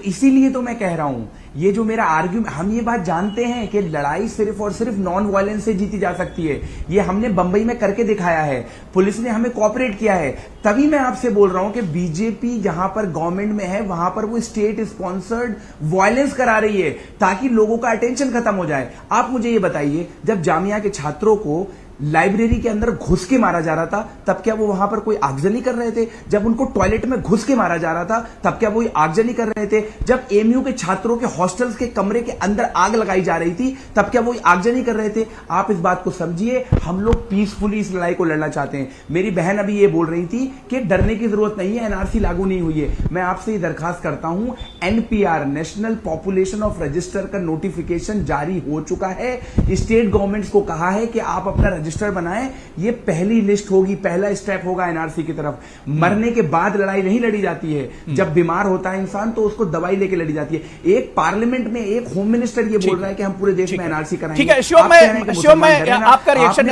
इसीलिए तो मैं कह रहा हूं, ये जो मेरा आर्ग्यूमेंट, हम ये बात जानते हैं कि लड़ाई सिर्फ और सिर्फ नॉन वायलेंस से जीती जा सकती है। ये हमने बंबई में करके दिखाया है, पुलिस ने हमें कोऑपरेट किया है। तभी मैं आपसे बोल रहा हूं कि बीजेपी जहां पर गवर्नमेंट में है वहां पर वो स्टेट स्पॉन्सर्ड वायलेंस करा रही है ताकि लोगों का अटेंशन खत्म हो जाए। आप मुझे ये बताइए, जब जामिया के छात्रों को लाइब्रेरी के अंदर घुस के मारा जा रहा था, तब क्या वो वहां पर कोई आगजनी कर रहे थे? जब उनको टॉयलेट में घुस के मारा जा रहा था, तब क्या वो आगजनी कर रहे थे? जब एमयू के छात्रों के हॉस्टल्स के कमरे के अंदर आग लगाई जा रही थी, तब क्या वो आगजनी कर रहे थे? आप इस बात को समझिए, हम लोग पीसफुली इस लड़ाई को लड़ना चाहते हैं। मेरी बहन अभी ये बोल रही थी कि डरने की जरूरत नहीं है, एनआरसी लागू नहीं हुई है। मैं आपसे ये दरखास्त करता हूं, NPR national population of register का नोटिफिकेशन जारी हो चुका है। स्टेट गवर्नमेंट्स को कहा है कि आप अपना रजिस्टर बनाएं, ये पहली लिस्ट होगी, पहला स्टेप होगा एनआरसी की तरफ। मरने के बाद लड़ाई नहीं लड़ी जाती है, जब बीमार होता है इंसान तो उसको दवाई लेके लड़ी जाती है। एक पार्लियामेंट में एक होम मिनिस्टर ये बोल रहा है कि हम पूरे देश में एनआरसी कराएंगे। ठीक है, शिवम में आपका रिएक्शन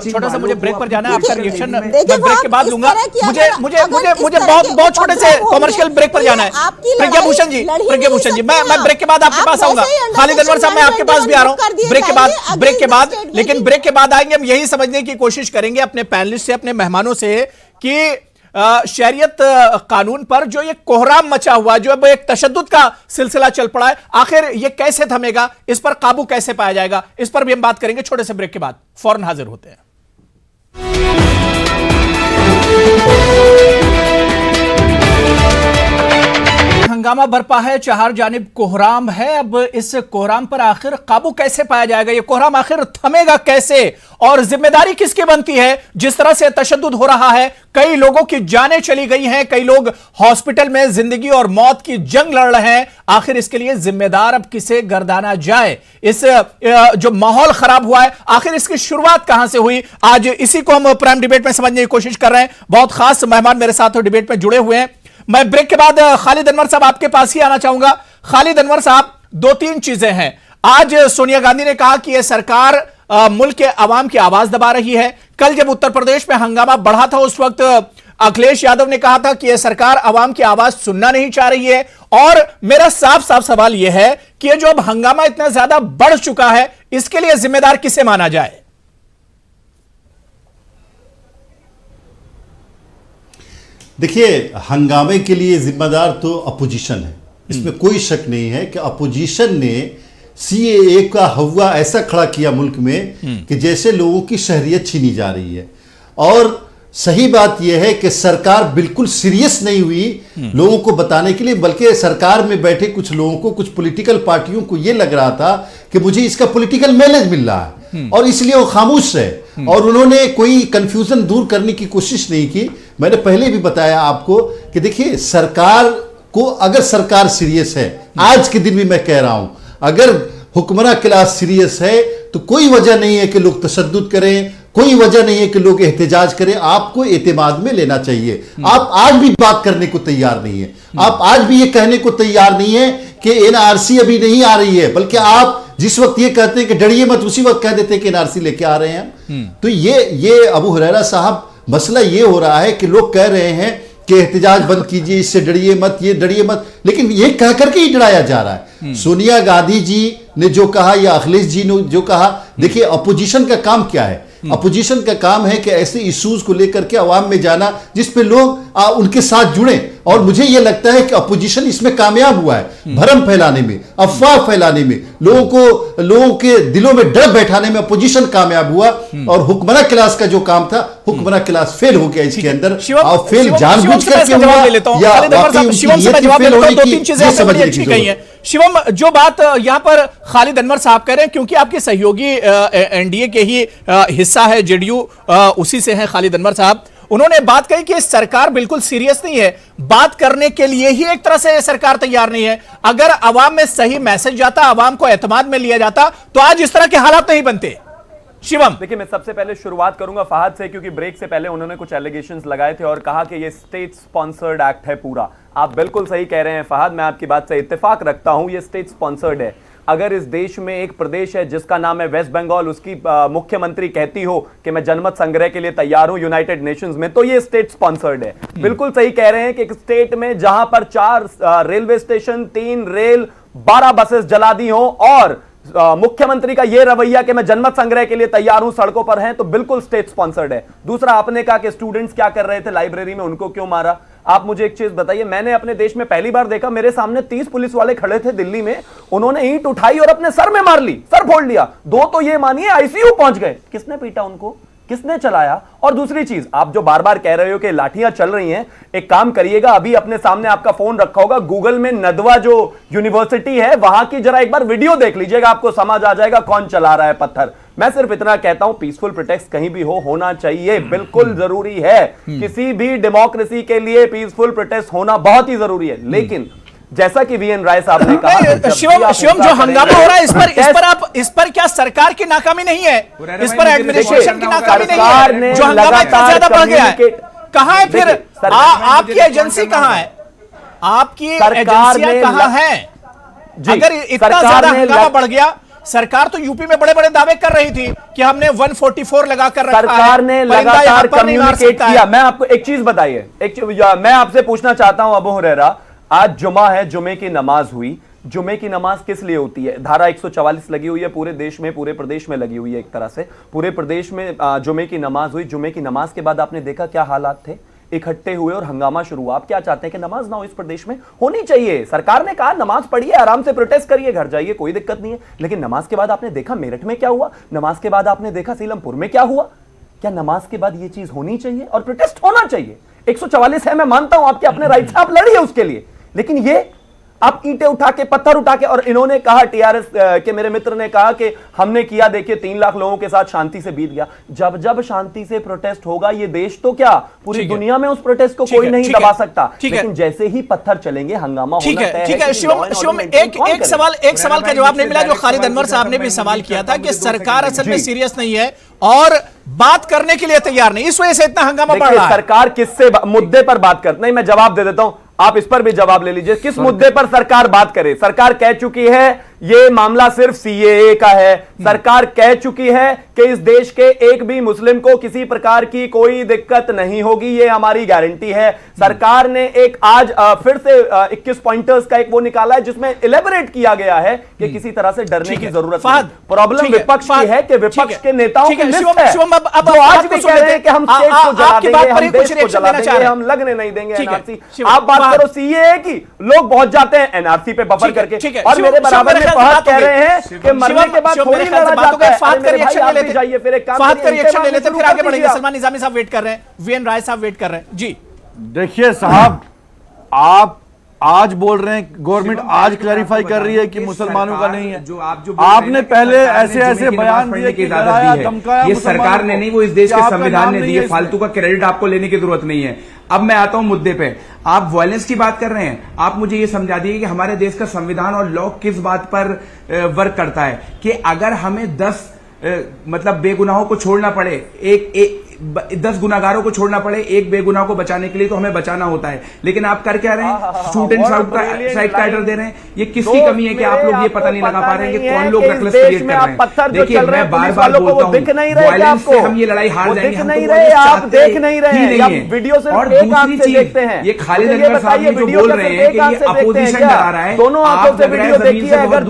छोटा सा, मुझे ब्रेक पर जाना है, आपका रिएक्शन मैं ब्रेक के बाद दूंगा। मुझे बहुत छोटे से कॉमर्शियल ब्रेक पर जाना है। प्रज्ञा भूषण जी, मैं ब्रेक के बाद आपके पास आऊंगा। खालिद अनवर साहब, मैं आपके पास भी आ रहा हूं ब्रेक के बाद, लेकिन ब्रेक के बाद आएंगे हम यही समझने की कोशिश करेंगे अपने पैनलिस्ट से, अपने मेहमानों से, कि शरीयत कानून पर जो ये कोहराम मचा हुआ, जो अब एक तशद्दुद का सिलसिला चल पड़ा है, आखिर ये कैसे थमेगा, इस पर काबू कैसे पाया जाएगा, इस पर भी हम बात करेंगे। छोटे से ब्रेक के बाद फौरन हाजिर होते हैं। हंगामा बरपा है, चार जानिब कोहराम है। अब इस कोहराम पर आखिर काबू कैसे पाया जाएगा, ये कोहराम आखिर थमेगा कैसे, और जिम्मेदारी किसकी बनती है? जिस तरह से तशद्दुद हो रहा है, कई लोगों की जानें चली गई हैं, कई लोग हॉस्पिटल में जिंदगी और मौत की जंग लड़ रहे हैं। आखिर इसके लिए जिम्मेदार अब किसे गर्दाना जाए? इस जो माहौल खराब हुआ है, आखिर इसकी शुरुआत कहां से हुई? आज इसी को हम प्राइम डिबेट में समझने की कोशिश कर रहे हैं। बहुत खास मेहमान मेरे साथ डिबेट में जुड़े हुए हैं। मैं ब्रेक के बाद खालिद अनवर साहब आपके पास ही आना चाहूंगा। खालिद अनवर साहब, दो तीन चीजें हैं। आज सोनिया गांधी ने कहा कि यह सरकार मुल्क के अवाम की आवाज दबा रही है। कल जब उत्तर प्रदेश में हंगामा बढ़ा था, उस वक्त अखिलेश यादव ने कहा था कि यह सरकार अवाम की आवाज सुनना नहीं चाह रही है। और मेरा साफ साफ सवाल यह है कि यह जो अब हंगामा इतना ज्यादा बढ़ चुका है, इसके लिए जिम्मेदार किसे माना जाए? देखिए, हंगामे के लिए जिम्मेदार तो अपोजिशन है, इसमें कोई शक नहीं है कि अपोजिशन ने सीएए का हवा ऐसा खड़ा किया मुल्क में कि जैसे लोगों की शहरियत छीनी जा रही है। और सही बात यह है कि सरकार बिल्कुल सीरियस नहीं हुई लोगों को बताने के लिए, बल्कि सरकार में बैठे कुछ लोगों को, कुछ पॉलिटिकल पार्टियों को यह लग रहा था कि मुझे इसका पॉलिटिकल माइलेज मिल रहा है, और इसलिए वो खामोश है, और उन्होंने कोई कंफ्यूजन दूर करने की कोशिश नहीं की। मैंने पहले भी बताया आपको कि देखिए, सरकार को, अगर सरकार सीरियस है, आज के दिन भी मैं कह रहा हूं, अगर हुक्मरान क्लास सीरियस है तो कोई वजह नहीं है कि लोग तशद्दुद करें, कोई वजह नहीं है कि लोग एहतजाज करें। आपको एतमाद में लेना चाहिए। आप आज भी बात करने को तैयार नहीं है, आप आज भी ये कहने को तैयार नहीं है कि एनआरसी अभी नहीं आ रही है, बल्कि आप जिस वक्त ये कहते हैं कि डरिए मत, उसी वक्त कह देते हैं कि एनआरसी लेके आ रहे हैं। तो ये अबू हुरैरा साहब, मसला ये हो रहा है कि लोग कह रहे हैं कि एहतजाज बंद कीजिए, इससे डरिए मत, ये डरिए मत, लेकिन ये कह करके ही डराया जा रहा है। सोनिया गांधी जी ने जो कहा या अखिलेश जी ने जो कहा, देखिए अपोजिशन का काम क्या है? अपोजिशन का काम है कि ऐसे इश्यूज को लेकर के अवाम में जाना जिस पे लोग उनके साथ जुड़े, और मुझे यह लगता है कि अपोजिशन इसमें कामयाब हुआ है, भ्रम फैलाने में, अफवाह फैलाने में, लोगों के दिलों में डर बैठाने में अपोजिशन कामयाब हुआ। और हुक्मरान क्लास का जो काम था, हुक्मरान क्लास फेल हो गया इसके अंदर, और फेल जानबूझ करके हुआ या वाकई उनकी नीयत फेल होने की ये समझने की जरूरत है। शिवम, जो बात यहां पर खालिद अनवर साहब कह रहे हैं, क्योंकि आपके सहयोगी एनडीए के ही हिस्सा है जेडीयू, उसी से हैं खालिद अनवर साहब, उन्होंने बात कही कि सरकार बिल्कुल सीरियस नहीं है, बात करने के लिए ही एक तरह से सरकार तैयार नहीं है। अगर अवाम में सही मैसेज जाता, अवाम को एतमाद में लिया जाता, तो आज इस तरह के हालात नहीं बनते। शिवम, देखिए, मैं सबसे पहले शुरुआत करूंगा फहद से, क्योंकि ब्रेक से पहले उन्होंने कुछ एलिगेशंस लगाए थे और कहा कि ये स्टेट स्पॉन्सर्ड एक्ट है पूरा। आप बिल्कुल सही कह रहे हैं फहद, मैं आपकी बात से इत्तेफाक रखता हूं, ये स्टेट स्पॉन्सर्ड है। अगर इस देश में एक प्रदेश है जिसका नाम है वेस्ट बंगाल, उसकी मुख्यमंत्री कहती हो कि मैं जनमत संग्रह के लिए तैयार हूं यूनाइटेड नेशंस में, तो ये स्टेट स्पॉन्सर्ड है। बिल्कुल सही कह रहे हैं कि एक स्टेट में जहां पर 4 रेलवे स्टेशन, 3 रेल, 12 बसेस जला दी हो और मुख्यमंत्री का यह रवैया कि मैं जनमत संग्रह के लिए तैयार हूं सड़कों पर हैं, तो बिल्कुल स्टेट स्पॉन्सर्ड है। दूसरा, आपने कहा कि स्टूडेंट्स क्या कर रहे थे लाइब्रेरी में, उनको क्यों मारा। आप मुझे एक चीज बताइए, मैंने अपने देश में पहली बार देखा, मेरे सामने 30 पुलिस वाले खड़े थे दिल्ली में, उन्होंने ईंट उठाई और अपने सर में मार ली, सर फोड़ लिया। 2 तो ये मानिए आईसीयू पहुंच गए। किसने पीटा उनको, किसने चलाया। और दूसरी चीज, आप जो बार बार कह रहे हो कि लाठियां चल रही हैं, एक काम करिएगा, अभी अपने सामने आपका फोन रखा होगा, गूगल में नदवा जो यूनिवर्सिटी है वहां की जरा एक बार वीडियो देख लीजिएगा, आपको समझ आ जाएगा कौन चला रहा है पत्थर। मैं सिर्फ इतना कहता हूं, पीसफुल प्रोटेस्ट कहीं भी हो, होना चाहिए, बिल्कुल जरूरी है। किसी भी डेमोक्रेसी के लिए पीसफुल प्रोटेस्ट होना बहुत ही जरूरी है। लेकिन जैसा कि वीएन राय साहब ने कहा, शिवम, जो हंगामा हो रहा है इस पर क्या सरकार की नाकामी नहीं है, इस पर एडमिनिस्ट्रेशन की नाकामी नहीं है, जो हंगामा इतना ज्यादा बढ़ गया है। कहां है फिर आपकी एजेंसी, कहां है आपकी एजेंसियां, कहां है? अगर इतना ज्यादा हंगामा बढ़ गया, सरकार तो यूपी में बड़े बड़े दावे कर रही थी कि हमने 144 लगाकर रखा है, सरकार ने लगातार कम्युनिकेट किया। मैं आपको एक चीज बताइए, मैं आपसे पूछना चाहता हूं अबू हुरैरा, आज जुमा है, जुमे की नमाज हुई। जुमे की नमाज किस लिए होती है? धारा 144 लगी हुई है पूरे देश में, पूरे प्रदेश में लगी हुई है। एक तरह से पूरे प्रदेश में जुमे की नमाज हुई। जुमे की नमाज के बाद आपने देखा क्या हालात थे, इकट्ठे हुए और हंगामा शुरू हुआ। आप क्या चाहते हैं कि नमाज ना हो इस प्रदेश में? होनी चाहिए। सरकार ने कहा नमाज पढ़िए, आराम से प्रोटेस्ट करिए, घर जाइए, कोई दिक्कत नहीं है। लेकिन नमाज के बाद आपने देखा मेरठ में क्या हुआ, नमाज के बाद आपने देखा सीलमपुर में क्या हुआ। क्या नमाज के बाद ये चीज होनी चाहिए और प्रोटेस्ट होना चाहिए? 144 है, मैं मानता हूं आपके अपने राइट्स, आप लड़िए उसके लिए, लेकिन ये आप ईंटें उठा के, पत्थर उठा के, और इन्होंने कहा, टीआरएस के मेरे मित्र ने कहा कि हमने किया, देखिए 3 लाख लोगों के साथ शांति से बीत गया। जब जब शांति से प्रोटेस्ट होगा, ये देश तो क्या पूरी दुनिया में उस प्रोटेस्ट को कोई नहीं दबा सकता, लेकिन जैसे ही पत्थर चलेंगे हंगामा होना तय है। ठीक है शिवम, एक सवाल का जवाब नहीं मिला जो खालिद अनवर साहब ने भी सवाल किया था कि सरकार असल में सीरियस नहीं है और बात करने के लिए तैयार नहीं, इस वजह से इतना हंगामा बढ़ रहा है। सरकार किससे मुद्दे पर बात करती? नहीं, मैं जवाब दे देता हूं, आप इस पर भी जवाब ले लीजिए। किस मुद्दे पर सरकार बात करे? सरकार कह चुकी है ये मामला सिर्फ सीएए का है। सरकार कह चुकी है कि इस देश के एक भी मुस्लिम को किसी प्रकार की कोई दिक्कत नहीं होगी, ये हमारी गारंटी है। सरकार ने एक आज फिर से 21 पॉइंटर्स का एक वो निकाला है जिसमें इलेबोरेट किया गया है कि किसी तरह से डरने की जरूरत नहीं। प्रॉब्लम विपक्ष की है कि विपक्ष के नेताओं की लिस्ट है जो आज भी कह रहे हैं कि हम स्टेट को जला देंगे, हम देश को जला देंगे, हम लगने नहीं देंगे एनआरसी। आप बात करो सीएए की, लोग पहुंच जाते हैं एनआरसी पे बफर करके, और मेरे बराबर में फहद कह रहे हैं कि मरने के बाद थोड़ी लड़ा जाता है। फहद का रिएक्शन ले लेते हैं, फिर एक काम फहद का रिएक्शन ले लेते हैं, फिर आगे बढ़ेंगे। सलमान निजामी साहब वेट कर रहे हैं, वीएन राय साहब वेट कर रहे हैं। जी देखिए साहब, आप आज बोल रहे हैं गवर्नमेंट आज क्लैरिफाई कर रही है कि मुसलमानों का नहीं है। आपने पहले ऐसे बयान दिए कि डराया धमकाया, ये सरकार ने नहीं, वो इस देश के संविधान ने दिए। फालतू का क्रेडिट आपको लेने की जरूरत नहीं है। अब मैं आता हूं मुद्दे पे। आप वायलेंस की बात कर रहे हैं, आप मुझे ये समझा दीजिए कि हमारे देश का संविधान और लॉ किस बात पर वर्क करता है कि अगर हमें 10 मतलब बेगुनाहों को छोड़ना पड़े, 10 गुनाहगारों को छोड़ना पड़े एक बेगुनाह को बचाने के लिए, तो हमें बचाना होता है। लेकिन आप कर क्या रहे हैं? स्टूडेंट साइड का आर्डर दे रहे हैं। ये किसकी कमी है कि आप लोग ये पता नहीं लगा पा रहे हैं कि कौन लोग रेकलेस क्रिएट कर रहे हैं? देखिए, मैं बार बार बोलता हूँ, वायलेंस से हम ये लड़ाई हार जाएंगे। हम आप देख नहीं रहे वीडियो से। और दूसरी चीज, ये खालिद अनवर साहब ये जो बोल रहे हैं कि ये अपोजिशन डरा रहा है, दोनों आंखों से वीडियो देखिए। अगर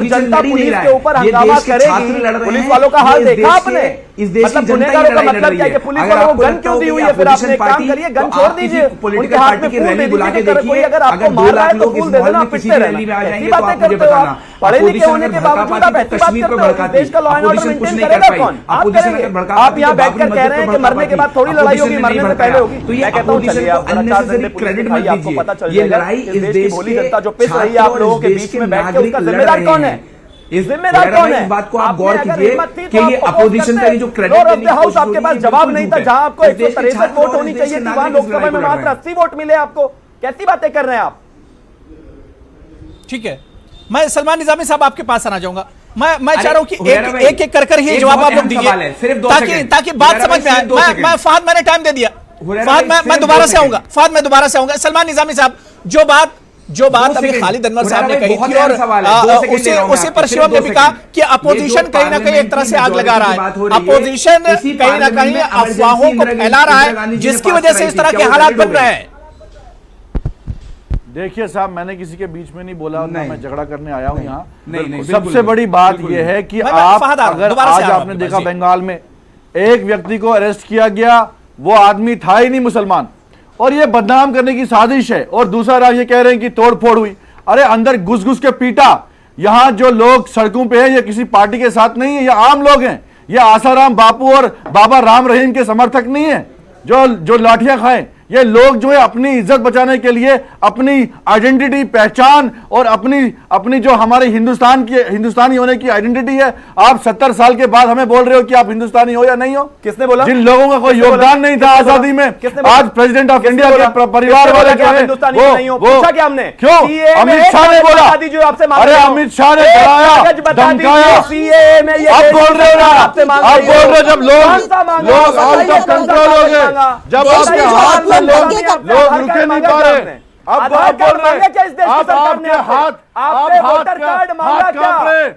जनता पुलिस के ऊपर हंगामा करेगी, पुलिस वालों का हाल देखा आपने? इस देश की जनता गुनहगारों का मतलब क्या है कि पुलिस वालों को गन क्यों दी हुई है? फिर आपने काम करिए, गन छोड़ दीजिए, उनके हाथ में फूल दे दीजिए। कोई अगर आपको मार रहा है तो फूल दे देना, पिटते रहना। ऐसी बातें करते हो आप? पढ़े लिखे होने के बावजूद आप ऐसी बात करते हो? देश का लॉ एंड ऑर्डर मेंटेन करेगा कौन? आप करेंगे? आप यहाँ बैठकर कह रहे हैं कि मरने के बाद थोड़ी लड़ाई होगी, मरने से पहले होगी। तो ये मैं कहता हूँ चलिए आप क्रेडिट मत आपको पता चल दीजिए। ये जाएगा लड़ाई इस देश की भोली जनता जो पिस रही है आप लोगों के बीच में बैठ के, उसका जिम्मेदार कौन है? इस जिम्मेदार कौन है? इस बात को आप गौर आपने कीजिए अगर कि ये अपोजिशन का ये जो credit floor of the house आपके पास जवाब नहीं था, जहां आपको 163 वोट होनी चाहिए थी, वहां लोकसभा में मात्र 80 वोट मिले आपको। कैसी बातें कर रहे हैं आप? ठीक है, मैं सलमान निजामी साहब आपके पास आना चाहूंगा। मैं चाह रहा हूं कि एक एक कर ही जवाब आप लोग दीजिए ताकि बात समझ में आए। मैं फहद, मैंने टाइम दे दिया। फहद, मैं दोबारा से आऊंगा। फहद, मैं दोबारा से आऊंगा। सलमान निजामी साहब, जो बात अभी खालिद अनवर साहब ने कही थी और उसी पर शिवम ने भी कहा कि अपोजिशन कहीं ना कहीं एक तरह से आग लगा रहा है। अपोजिशन कहीं ना कहीं अफवाहों को फैला रहा है, जिसकी वजह से इस तरह के हालात बन रहे हैं। देखिए साहब, मैंने किसी के बीच में नहीं बोला, ना मैं झगड़ा करने आया हूं यहाँ। नहीं, सबसे बड़ी बात यह है कि आप अगर आज आपने देखा बंगाल में एक व्यक्ति को अरेस्ट किया गया, वो आदमी था ही नहीं मुसलमान, और ये बदनाम करने की साजिश है। और दूसरा राज ये कह रहे हैं कि तोड़फोड़ हुई। अरे अंदर घुस घुस के पीटा। यहां जो लोग सड़कों पे हैं ये किसी पार्टी के साथ नहीं है, ये आम लोग हैं। ये आसाराम बापू और बाबा राम रहीम के समर्थक नहीं है जो लाठियां खाएं। ये लोग जो है अपनी इज्जत बचाने के लिए अपनी आइडेंटिटी, पहचान और अपनी जो हमारे हिंदुस्तानी होने की आइडेंटिटी है। आप 70 साल के बाद हमें बोल रहे हो कि आप हिंदुस्तानी हो या नहीं हो? किसने बोला? जिन लोगों का कोई योगदान नहीं था आजादी में, आज प्रेसिडेंट ऑफ इंडिया के परिवार वाले जो है वो पूछा क्या हमने? क्यों? अमित शाह ने बोला। अरे अमित शाह ने डराया, धमकाया। आप बोल रहे हो ना, आप बोल रहे हो जब लोग आउट ऑफ कंट्रोल हो गए, जब आपके हाथ लोग रुके नहीं पा रहे। अब आप बोल रहे हैं आप आपके हाथ आपसे वोटर कार्ड मांगा क्या?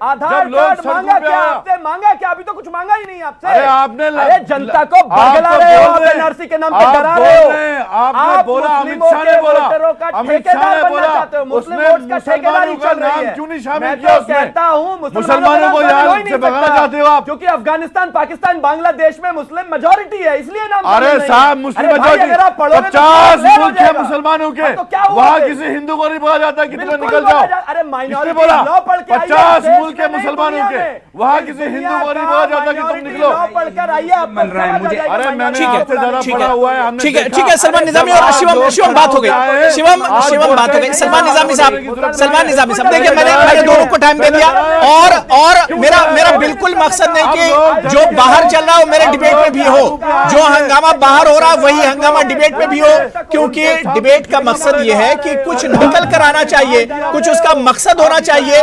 आधार कार्ड मांगा क्या? आपसे मांगा क्या? अभी तो कुछ मांगा ही नहीं आपसे। अरे जनता को बगला रहे हो, आप एनआरसी के नाम पे डरा रहे हो। आपने बोला, अमित शाह ने बोला, अमित शाह ने बोला, मुस्लिम वोट का ठेकेदारी चल रही है। क्यों नहीं शामिल किया उसमें? कहता हूँ मुसलमानों को यहाँ से भगाना चाहते हो आप, क्योंकि अफगानिस्तान, पाकिस्तान, बांग्लादेश में मुस्लिम मेजोरिटी है, इसलिए नाम। अरे साहब, मुस्लिम मेजोरिटी 50 मुल्क है मुसलमानों के, वहाँ किसी हिंदू को नहीं बोला जाता कि तुम निकल जाओ। अरे माइनॉरिटी बोला लॉ पढ़ के 50 मुल्क के मुसलमानों के, वहाँ किसी हिंदू को नहीं बोला जाता कि तुम निकलो। लॉ पढ़कर आइए, आप बन रहा है मुझे। अरे मैंने आपसे ज्यादा पढ़ा हुआ है। हमने ठीक है सलमान निजामी और शिवम बात हो गई। शिवम बात हो गई। सलमान निजामी साहब देखिए, मैंने दोनों को टाइम दे दिया और मेरा बिल्कुल मकसद नहीं कि जो बाहर चल रहा है वो मेरे डिबेट में भी हो, जो हंगामा बाहर हो रहा है वही हंगामा डिबेट में भी हो, क्योंकि डिबेट का मकसद ये है कि कुछ निकल कर आना चाहिए, कुछ उसका मकसद होना चाहिए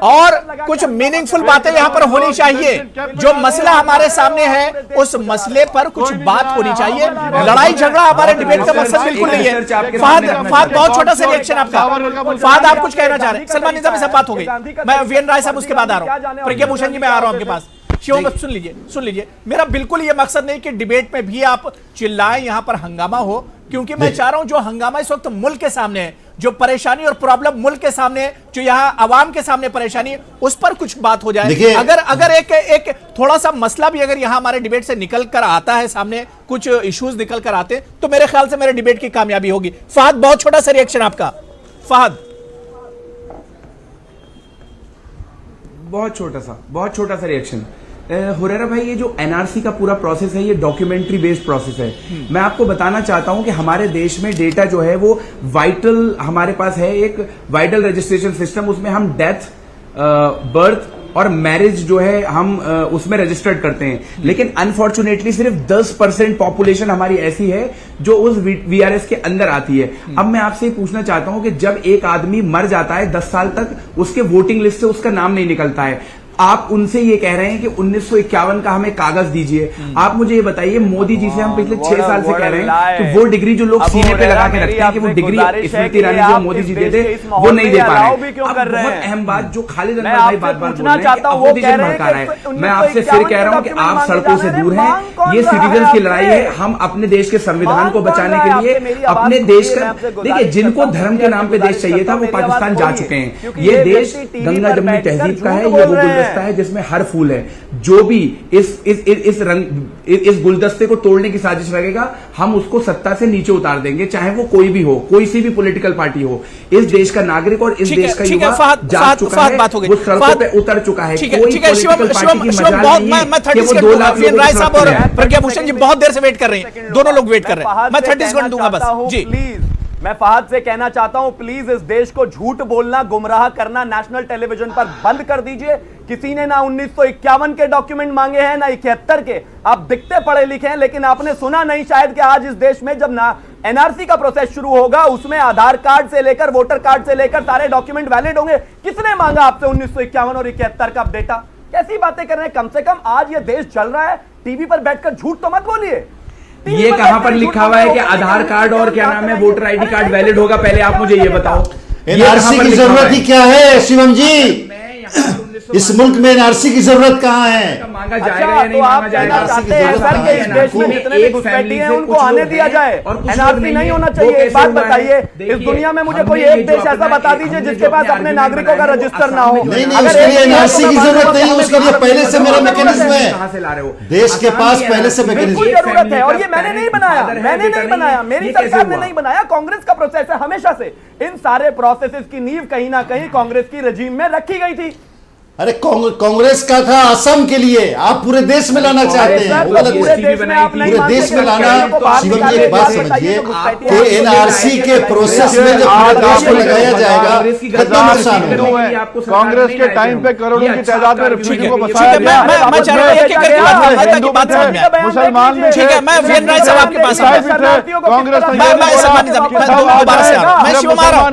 और कुछ मीनिंगफुल बातें यहां पर होनी चाहिए। जो मसला हमारे सामने है उस मसले पर कुछ बात होनी चाहिए। लड़ाई झगड़ा हमारे डिबेट का मकसद बिल्कुल नहीं है। फहद, बहुत छोटा सा रिएक्शन आपका। फहद, आप कुछ कहना चाह रहे हैं? सलमान निजामी साहब बात हो गई, मैं वीएन राय साहब उसके बाद आ रहा हूं। प्रज्ञा भूषण जी, मैं आ रहा हूं आपके पास। शिवम, सुन लीजिए, मेरा बिल्कुल ये मकसद नहीं कि डिबेट में भी आप चिल्लाएं, यहां पर हंगामा हो, क्योंकि मैं चाह रहा हूं जो हंगामा इस वक्त मुल्क के सामने है, जो परेशानी और प्रॉब्लम मुल्क के सामने है, जो यहां आवाम के सामने परेशानी है, उस पर कुछ बात हो जाए। अगर एक थोड़ा सा मसला भी अगर यहां हमारे डिबेट से निकल कर आता है, सामने कुछ इश्यूज निकल कर आते हैं, तो मेरे ख्याल से मेरे डिबेट की कामयाबी होगी। फहद, बहुत छोटा सा रिएक्शन आपका। फहद, बहुत छोटा सा रिएक्शन। हुरैरा भाई, ये जो एनआरसी का पूरा प्रोसेस है ये डॉक्यूमेंट्री बेस्ड प्रोसेस है। मैं आपको बताना चाहता हूं कि हमारे देश में डेटा जो है वो वाइटल, हमारे पास है एक वाइटल रजिस्ट्रेशन सिस्टम, उसमें हम डेथ, बर्थ और मैरिज जो है हम उसमें रजिस्टर्ड करते हैं। लेकिन अनफॉर्चुनेटली सिर्फ 10% पॉपुलेशन हमारी ऐसी है जो उस वीआरएस के अंदर आती है। अब मैं आपसे पूछना चाहता हूं कि जब एक आदमी मर जाता है 10 साल तक उसके वोटिंग लिस्ट से उसका नाम नहीं निकलता है, आप उनसे ये कह रहे हैं कि 1951 का हमें कागज दीजिए। आप मुझे ये बताइए, मोदी जी से हम पिछले 6 साल से कह रहे हैं कि वो डिग्री जो लोग सीने पे लगा के रखते हैं कि वो डिग्री स्मृति ईरानी जो मोदी जी देते वो नहीं दे पा रहे। अब बहुत अहम बात जो खालिद अनवर भाई बार बोल रहे हैं, अपोजिशन भड़का रहा है। मैं आपसे फिर कह रहा हूं कि आप सड़कों से दूर हैं। ये सिटीजन की लड़ाई है। हम अपने देश के संविधान को बचाने के लिए अपने देश का, देखिए, जिनको धर्म के नाम पे देश चाहिए था वो पाकिस्तान जा चुके हैं। ये देश गंगा जमुनी तहजीब का है, ये गुलदस्ता है जिसमें हर फूल है। जो भी इस गुलदस्ते को तोड़ने की साजिश रखेगा, हम उसको सत्ता से नीचे उतार देंगे, चाहे वो कोई भी हो, कोई सी भी पॉलिटिकल पार्टी हो। इस देश का नागरिक और इस देश का युवा जाग चुका है, वो सड़कों पे उतर चुका है। कोई पॉलिटिकल पार्टी की मजाल नहीं है कि वो 2 लाख लोगों राय को साहब और सुरक्षा दे। प्रज्ञा भूषण जी बहुत देर से वेट कर रहे हैं, दोनों लोग वेट कर रहे हैं। मैं 30 सेकंड दूंगा बस जी। प्लीज मैं फहद से कहना चाहता हूं, प्लीज इस देश को झूठ बोलना, गुमराह करना नेशनल टेलीविजन पर बंद कर दीजिए। किसी ने ना 1951 के डॉक्यूमेंट मांगे हैं ना 71 के। आप दिखते पढ़े लिखे हैं, लेकिन आपने सुना नहीं शायद कि आज इस देश में जब ना एनआरसी का प्रोसेस शुरू होगा, उसमें आधार कार्ड से लेकर वोटर कार्ड से लेकर सारे डॉक्यूमेंट वैलिड होंगे। किसने मांगा आपसे 1951 और 71 का डेटा? कैसी बातें कर रहे हैं? कम से कम आज ये देश चल रहा है, टीवी पर बैठकर झूठ तो मत बोलिए। ये कहां पर लिखा हुआ है कि आधार कार्ड और क्या नाम है वोटर आईडी कार्ड वैलिड होगा? पहले आप मुझे ये बताओ, एनआरसी की जरूरत ही क्या है शिवम जी? इस मुल्क में एनआरसी की जरूरत कहां है? मांगा जाएगा या नहीं मांगा जाएगा? चाहते हैं सर कि इस देश में जितने भी घुसपैठी हैं उनको आने दिया जाए, एनआरसी नहीं होना चाहिए। एक बात बताइए, इस दुनिया में मुझे कोई एक देश ऐसा बता दीजिए जिसके पास अपने नागरिकों का रजिस्टर ना हो। नहीं, उसके लिए एनआरसी की जरूरत नहीं है, उसके लिए पहले से मेरा मैकेनिज्म है। कहां से ला रहे हो? देश के पास पहले से मैकेनिज्म बिल्कुल जरूरत है, और ये मैंने नहीं बनाया, मेरी सरकार ने नहीं बनाया, कांग्रेस का प्रोसेस है। हमेशा से इन सारे प्रोसेसेस की नींव कहीं ना कहीं कांग्रेस की रजीम में रखी गई थी। अरे कांग्रेस का था असम के लिए, आप पूरे देश में लाना चाहते हैं, वो गलत है। पूरे देश में लाना। शिवम जी एक बात समझिए कि एनआरसी के प्रोसेस में जब पूरे देश में लगाया जाएगा कितना नुकसान होगा? कांग्रेस के टाइम पे करोड़ों की तादाद में रिफ्यूजी को बसाया गया। मैं चाह रहा हूं एक-एक करके बात समझ में आए। मुसलमान भी ठीक है, मैं वीएन राय साहब आपके पास कांग्रेस मैं दोबारा से आ रहा हूं, मैं शिवम आ रहा हूं,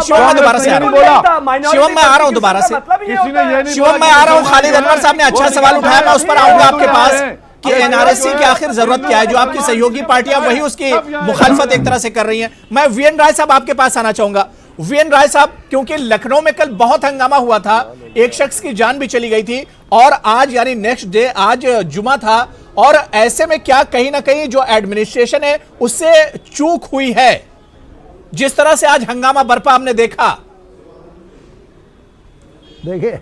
शिवम मैं दोबारा से आ रहा हूं, शिवम मैं आ रहा हूं दोबारा से। किसी ने शिवम मैं आ रहा हूं, खालिद अनवर साहब ने अच्छा सवाल उठाया, मैं उस पर आऊंगा आपके पास कि एनआरसी की आखिर जरूरत क्या है? जो आपकी सहयोगी पार्टियां वही उसकी मुखालफत एक तरह से कर रही हैं। मैं वीएन राय साहब आपके पास आना चाहूंगा। वीएन राय साहब, क्योंकि लखनऊ में कल बहुत हंगामा हुआ था, एक शख्स की जान भी चली गई थी, और आज यानी नेक्स्ट डे आज जुमा था, और ऐसे में क्या कहीं ना कहीं जो एडमिनिस्ट्रेशन है उससे चूक हुई है, जिस तरह से आज हंगामा बरपा हमने देखा? देखिए,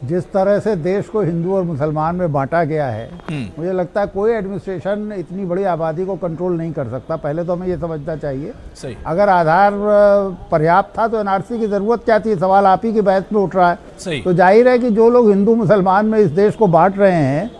जिस तरह से देश को हिंदू और मुसलमान में बांटा गया है, मुझे लगता है कोई एडमिनिस्ट्रेशन इतनी बड़ी आबादी को कंट्रोल नहीं कर सकता। पहले तो हमें ये समझना चाहिए। सही। अगर आधार पर्याप्त था तो एनआरसी की जरूरत क्या थी? सवाल आप ही की बहस में उठ रहा है। सही। तो जाहिर है कि जो लोग हिंदू मुसलमान में इस देश को बांट रहे हैं,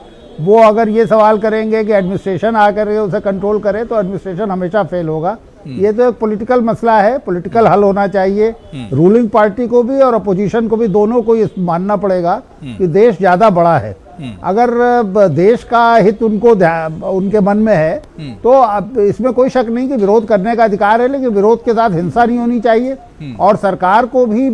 वो अगर ये सवाल करेंगे कि एडमिनिस्ट्रेशन आकर उसे कंट्रोल करे, तो एडमिनिस्ट्रेशन हमेशा फेल होगा। ये तो एक पॉलिटिकल मसला है, पॉलिटिकल हल होना चाहिए। रूलिंग पार्टी को भी और अपोजिशन को भी, दोनों को ये मानना पड़ेगा कि देश ज्यादा बड़ा है। अगर देश का हित उनके मन में है तो अब इसमें कोई शक नहीं कि विरोध करने का अधिकार है, लेकिन विरोध के साथ हिंसा नहीं होनी चाहिए। और सरकार को भी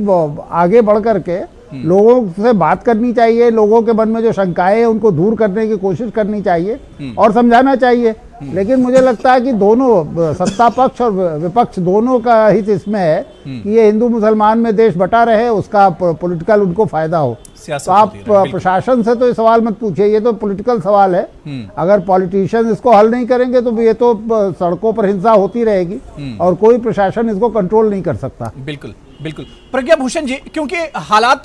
आगे बढ़ करके लोगों से बात करनी चाहिए, लोगों के मन में जो शंकाएं हैं उनको दूर करने की कोशिश करनी चाहिए और समझाना चाहिए। लेकिन मुझे लगता है कि दोनों, सत्ता पक्ष और विपक्ष दोनों का हित इसमें है कि ये हिंदू मुसलमान में देश बटा रहे, उसका पॉलिटिकल उनको फायदा हो। तो आप प्रशासन से तो ये सवाल मत पूछिए, ये तो पॉलिटिकल सवाल है। अगर पॉलिटिशियन इसको हल नहीं करेंगे तो ये तो सड़कों पर हिंसा होती रहेगी और कोई प्रशासन इसको कंट्रोल नहीं कर सकता। बिल्कुल बिल्कुल। प्रज्ञा भूषण जी, क्योंकि हालात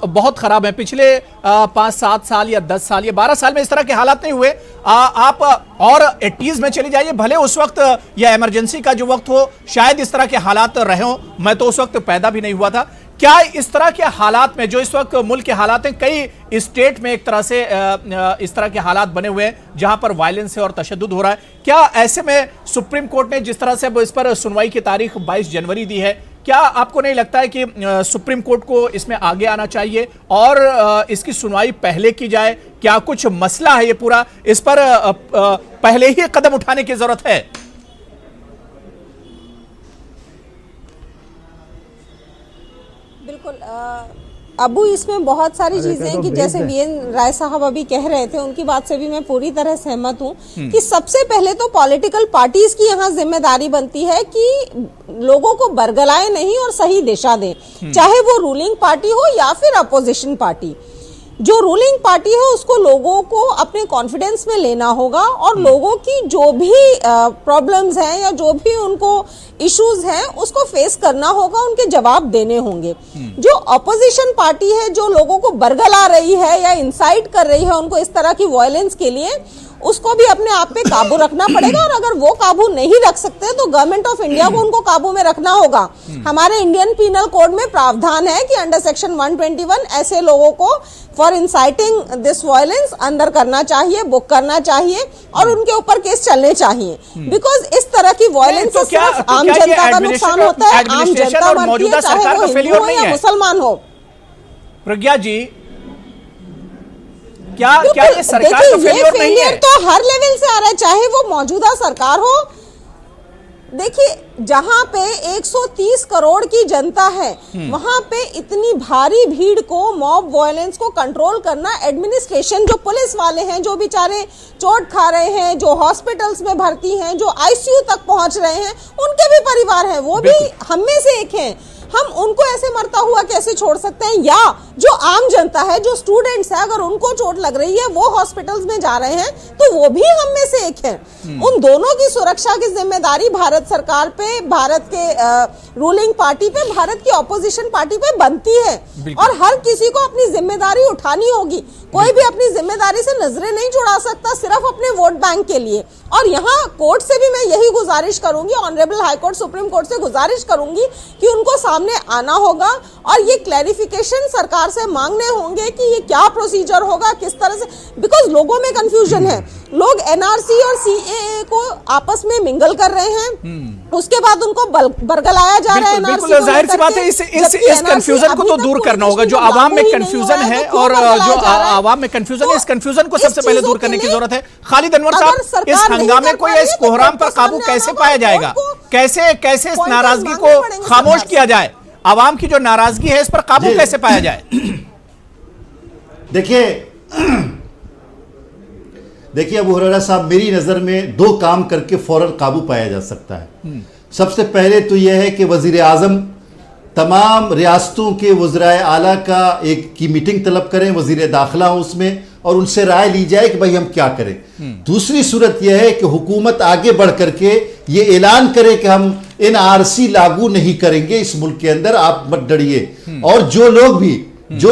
बहुत खराब हैं, पिछले 5-7 साल या 10 साल या 12 साल में इस तरह के हालात नहीं हुए। आप और 80s में चली जाइए, भले उस वक्त या इमरजेंसी का जो वक्त हो, शायद इस तरह के हालात रहे हों, मैं तो उस वक्त पैदा भी नहीं हुआ था। क्या इस तरह के हालात में, जो इस वक्त मुल्क के हालात हैं, कई स्टेट में एक तरह से इस तरह के हालात बने हुए हैं जहां पर वायलेंस है और तशद्दुद हो रहा है, क्या ऐसे में सुप्रीम कोर्ट ने जिस तरह से इस पर सुनवाई की तारीख 22 जनवरी दी है, क्या आपको नहीं लगता है कि सुप्रीम कोर्ट को इसमें आगे आना चाहिए और इसकी सुनवाई पहले की जाए? क्या कुछ मसला है ये पूरा, इस पर पहले ही कदम उठाने की जरूरत है? बिल्कुल। अबू, इसमें बहुत सारी चीजें हैं कि जैसे वीएन राय साहब अभी कह रहे थे, उनकी बात से भी मैं पूरी तरह सहमत हूं कि सबसे पहले तो पॉलिटिकल पार्टीज की यहाँ जिम्मेदारी बनती है कि लोगों को बरगलाए नहीं और सही दिशा दें, चाहे वो रूलिंग पार्टी हो या फिर अपोजिशन पार्टी। जो रूलिंग पार्टी है उसको लोगों को अपने कॉन्फिडेंस में लेना होगा और लोगों की जो भी प्रॉब्लम्स हैं या जो भी उनको इश्यूज हैं उसको फेस करना होगा, उनके जवाब देने होंगे। जो अपोजिशन पार्टी है जो लोगों को बरगला रही है या इंसाइट कर रही है उनको इस तरह की वायलेंस के लिए, उसको भी अपने आप पे काबू रखना पड़ेगा और अगर वो काबू नहीं रख सकते तो गवर्नमेंट ऑफ इंडिया को उनको काबू में रखना होगा। हमारे इंडियन पीनल कोड में प्रावधान है कि अंडर सेक्शन 121 ऐसे लोगों को फॉर इंसाइटिंग दिस वायलेंस अंदर करना चाहिए, बुक करना चाहिए और उनके ऊपर केस चलने चाहिए। बिकॉज इस तरह की वायलेंस से सिर्फ आम जनता का नुकसान होता है, आम जनता मरती है, चाहे वो हिंदू हो या मुसलमान हो। प्रज्ञा जी, क्या ये सरकार का फेलियर नहीं है? तो हर लेवल से आ रहा है, चाहे वो मौजूदा सरकार हो। देखिए जहां पे 130 करोड़ की जनता है वहां पे इतनी भारी भीड़ को, मॉब वायलेंस को कंट्रोल करना एडमिनिस्ट्रेशन, जो पुलिस वाले हैं जो बेचारे चोट खा रहे हैं, जो हॉस्पिटल्स में भर्ती हैं, जो आईसीयू तक पहुंच रहे हैं, उनके भी परिवार हैं, वो भी हम में से एक हैं। हम उनको ऐसे मरता हुआ कैसे छोड़ सकते हैं? या जो आम जनता है, जो स्टूडेंट्स है, अगर उनको चोट लग रही है, वो हॉस्पिटल्स में जा रहे हैं, तो वो भी हम में से एक है। उन दोनों की सुरक्षा की जिम्मेदारी भारत सरकार पे, भारत के रूलिंग पार्टी पे, भारत की ऑपोजिशन पार्टी पे बनती है और हर किसी को अपनी जिम्मेदारी उठानी होगी। कोई भी अपनी जिम्मेदारी से नजरें नहीं चुरा सकता सिर्फ अपने वोट बैंक के लिए। और यहाँ कोर्ट से भी मैं यही गुजारिश करूंगी, honourable high court, supreme court से गुजारिश करूंगी कि उनको सामने आना होगा और ये क्लैरिफिकेशन सरकार से मांगने होंगे कि ये क्या प्रोसीजर होगा, किस तरह से, बिकॉज लोगों में कंफ्यूजन है। लोग एनआरसी और सीएए को आपस में मिंगल कर रहे हैं, उसके बाद उनको बरगलाया जा रहा है। बिल्कुल जाहिर सी बात है, इस कंफ्यूजन को तो दूर करना होगा। जो आवाम में कंफ्यूजन है और जो आवाम में कंफ्यूजन है, इस कंफ्यूजन को सबसे पहले दूर करने की जरूरत है। खालिद अनवर साहब, इस हंगामे को या इस कोहराम पर काबू कैसे पाया जाएगा? कैसे इस नाराजगी को खामोश किया जाए? आवाम की जो नाराजगी है, इस पर काबू कैसे पाया जाए? देखिए अबू हुरैरा साहब, मेरी नजर में दो काम करके फौरन काबू पाया जा सकता है। सबसे पहले तो यह है कि वजीर आजम तमाम रियासतों के वज़राए आला का की मीटिंग तलब करें, वजीर दाखिला हो उसमें, और उनसे राय ली जाए कि भाई हम क्या करें। दूसरी सूरत यह है कि हुकूमत आगे बढ़ करके ये ऐलान करे कि हम एनआरसी लागू नहीं करेंगे इस मुल्क के अंदर, आप मत डरिए। और जो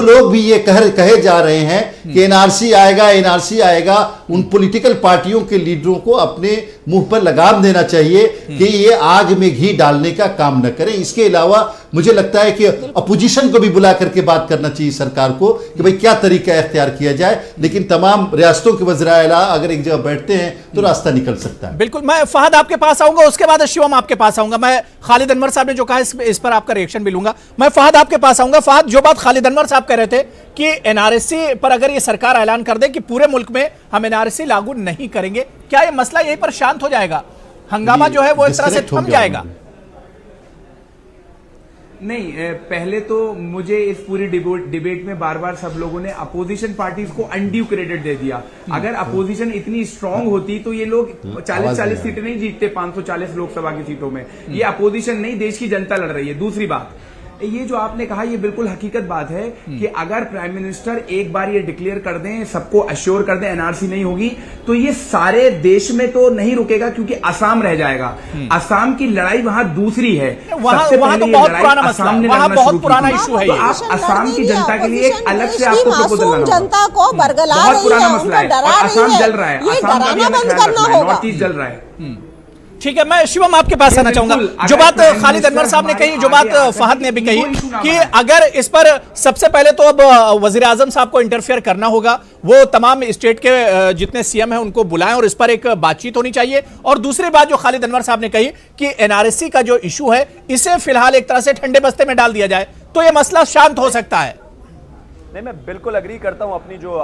लोग भी ये कहे जा रहे हैं कि एनआरसी आएगा, उन पॉलिटिकल पार्टियों के लीडरों को अपने मुंह पर लगाम देना चाहिए कि ये आग में घी डालने का काम न करें। इसके अलावा मुझे लगता है कि अपोजिशन को भी बुला करके बात करना चाहिए सरकार को कि भाई क्या तरीका इख्तियार किया जाए। लेकिन तमाम रियासतों के वज़राए आला अगर एक जगह बैठते हैं तो रास्ता निकल सकता है। बिल्कुल, मैं फहद आपके पास आऊंगा, उसके बाद शिवम आपके पास आऊंगा। मैं खालिद अनवर साहब ने जो कहा इस पर आपका रिएक्शन भी लूंगा। मैं फहद आपके पास आऊंगा। फहद, जो बात खालिद अनवर साहब कह रहे थे कि एनआरसी पर अगर ये सरकार ऐलान कर दे कि पूरे मुल्क में हम एनआरसी लागू नहीं करेंगे, क्या ये मसला यहीं पर शांत हो जाएगा? हंगामा जो है वो एक तरह से थम जाएगा? नहीं, पहले तो मुझे इस पूरी डिबेट में बार बार सब लोगों ने अपोजिशन पार्टीज को अनड्यू क्रेडिट दे दिया। अगर अपोजिशन इतनी स्ट्रांग होती तो ये लोग 40 सीटें नहीं जीतते 540 लोकसभा की सीटों में। ये अपोजिशन नहीं, देश की जनता लड़ रही है। दूसरी बात, ये जो आपने कहा ये बिल्कुल हकीकत बात है कि अगर प्राइम मिनिस्टर एक बार ये डिक्लेयर कर दें, सबको अश्योर कर दें एनआरसी नहीं होगी, तो ये सारे देश में तो नहीं रुकेगा क्योंकि असम रह जाएगा। असम की लड़ाई वहां दूसरी है, वहां तो बहुत पुराना मसला है, वहां बहुत पुराना इशू है। तो आप असम की जनता के लिए एक अलग से आपको प्रपोजल लाना होगा। जनता को बरगला बहुत पुराना मसला है और असम जल रहा है, असम का भी हमें ख्याल रखना है, नॉर्थ ईस्ट जल रहा है। ठीक है, मैं शिवम आपके पास आना चाहूंगा। जो बात खालिद अनवर साहब ने कही, जो बात फहद ने भी कही कि अगर इस पर सबसे पहले तो अब वजीर आजम साहब को इंटरफेयर करना होगा, वो तमाम स्टेट के जितने सीएम हैं उनको बुलाएं और इस पर एक बातचीत होनी चाहिए। और दूसरी बात जो खालिद अनवर साहब ने कही कि एनआरसी का जो इशू है इसे फिलहाल एक तरह से ठंडे बस्ते में डाल दिया जाए तो यह मसला शांत हो सकता है। नहीं, मैं बिल्कुल अग्री करता हूं। अपनी जो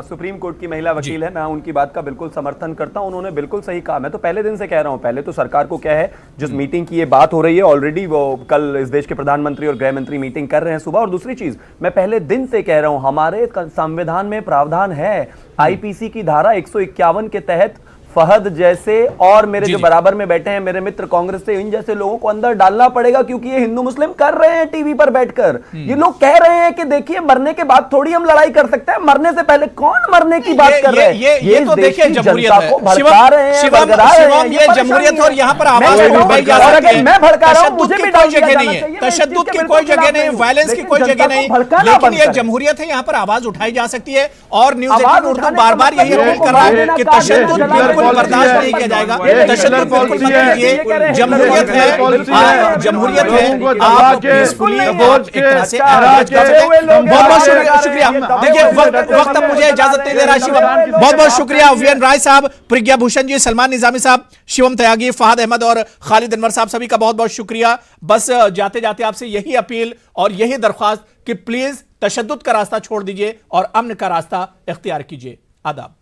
सुप्रीम कोर्ट की महिला वकील है, मैं उनकी बात का बिल्कुल समर्थन करता हूं। उन्होंने बिल्कुल सही कहा। मैं तो पहले दिन से कह रहा हूं, पहले तो सरकार को क्या है, जिस मीटिंग की ये बात हो रही है ऑलरेडी, वो कल इस देश के प्रधानमंत्री और गृह मंत्री मीटिंग कर रहे हैं सुबह। और दूसरी चीज, मैं पहले दिन से कह रहा हूं, हमारे संविधान में प्रावधान है, आईपीसी की धारा 151 के तहत फहद जैसे और मेरे जी, जो जी। बराबर में बैठे हैं मेरे मित्र कांग्रेस से, इन जैसे लोगों को अंदर डालना पड़ेगा, क्योंकि ये हिंदू मुस्लिम कर रहे हैं टीवी पर बैठकर। ये लोग कह रहे हैं कि देखिए मरने के बाद थोड़ी हम लड़ाई कर सकते हैं, मरने से पहले कौन मरने की बात कर रहे हैं? ये इस तो देश देखिए की जमहूरियत जनता है। को भड़का रहे हैं, भड़का रहे हैं। शिवम, ये जमहूरियत है और यहाँ पर आवाज मैं उठाई जा और सकती अगर है। मैं भड़का रहा हूं, तशद्दुद मुझे की भी कोई डाल जगह दिया नहीं जाना है, चाहिए। मैं इस तशद्दुद चीज के की बिल्कुल कोई जगह खिलाफ नहीं, हूं। वायलेंस की लेकिन कोई जनता जगह को नहीं, भड़काना लेकिन बंद ये करें। जमहूरियत है, यहाँ पर आवाज उठाई जा सकती है। और न्यूज़ आवाज 18 उर्दू उठाने बार का बार यही मतलब अपील लोगों कर को रहा है मारने कि का कार्य तशद्दुद है, बिल्कुल जलाल बर्दाश्त पॉलिसी नहीं किया है। जाएगा। ये तशद्दुद बिल्कुल पॉलिसी मत है। कीजिए, ये कह रहे हैं, जमहूरियत है, जमहूरियत है, आप पीसफुली एक तरह से एनकरेज कर सकते हैं। बहुत बहुत शुक्रिया। देखिए वक्त अब मुझे इजाजत नहीं दे रहा है शिवम। बहुत बहुत शुक्रिया वीएन राय साहब, प्रज्ञा भूषण जी, सलमान निजामी साहब, शिवम त्यागी, फहद अहमद और खालिद अनवर साहब, सभी का बहुत बहुत शुक्रिया। बस जाते जाते आपसे यही अपील और यही दरख्वास्त कि प्लीज तशद्दुद का रास्ता छोड़ दीजिए और अमन का रास्ता इख्तियार कीजिए। आदाब।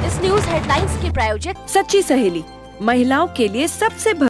इस न्यूज हेडलाइंस के प्रायोजक सच्ची सहेली, महिलाओं के लिए सबसे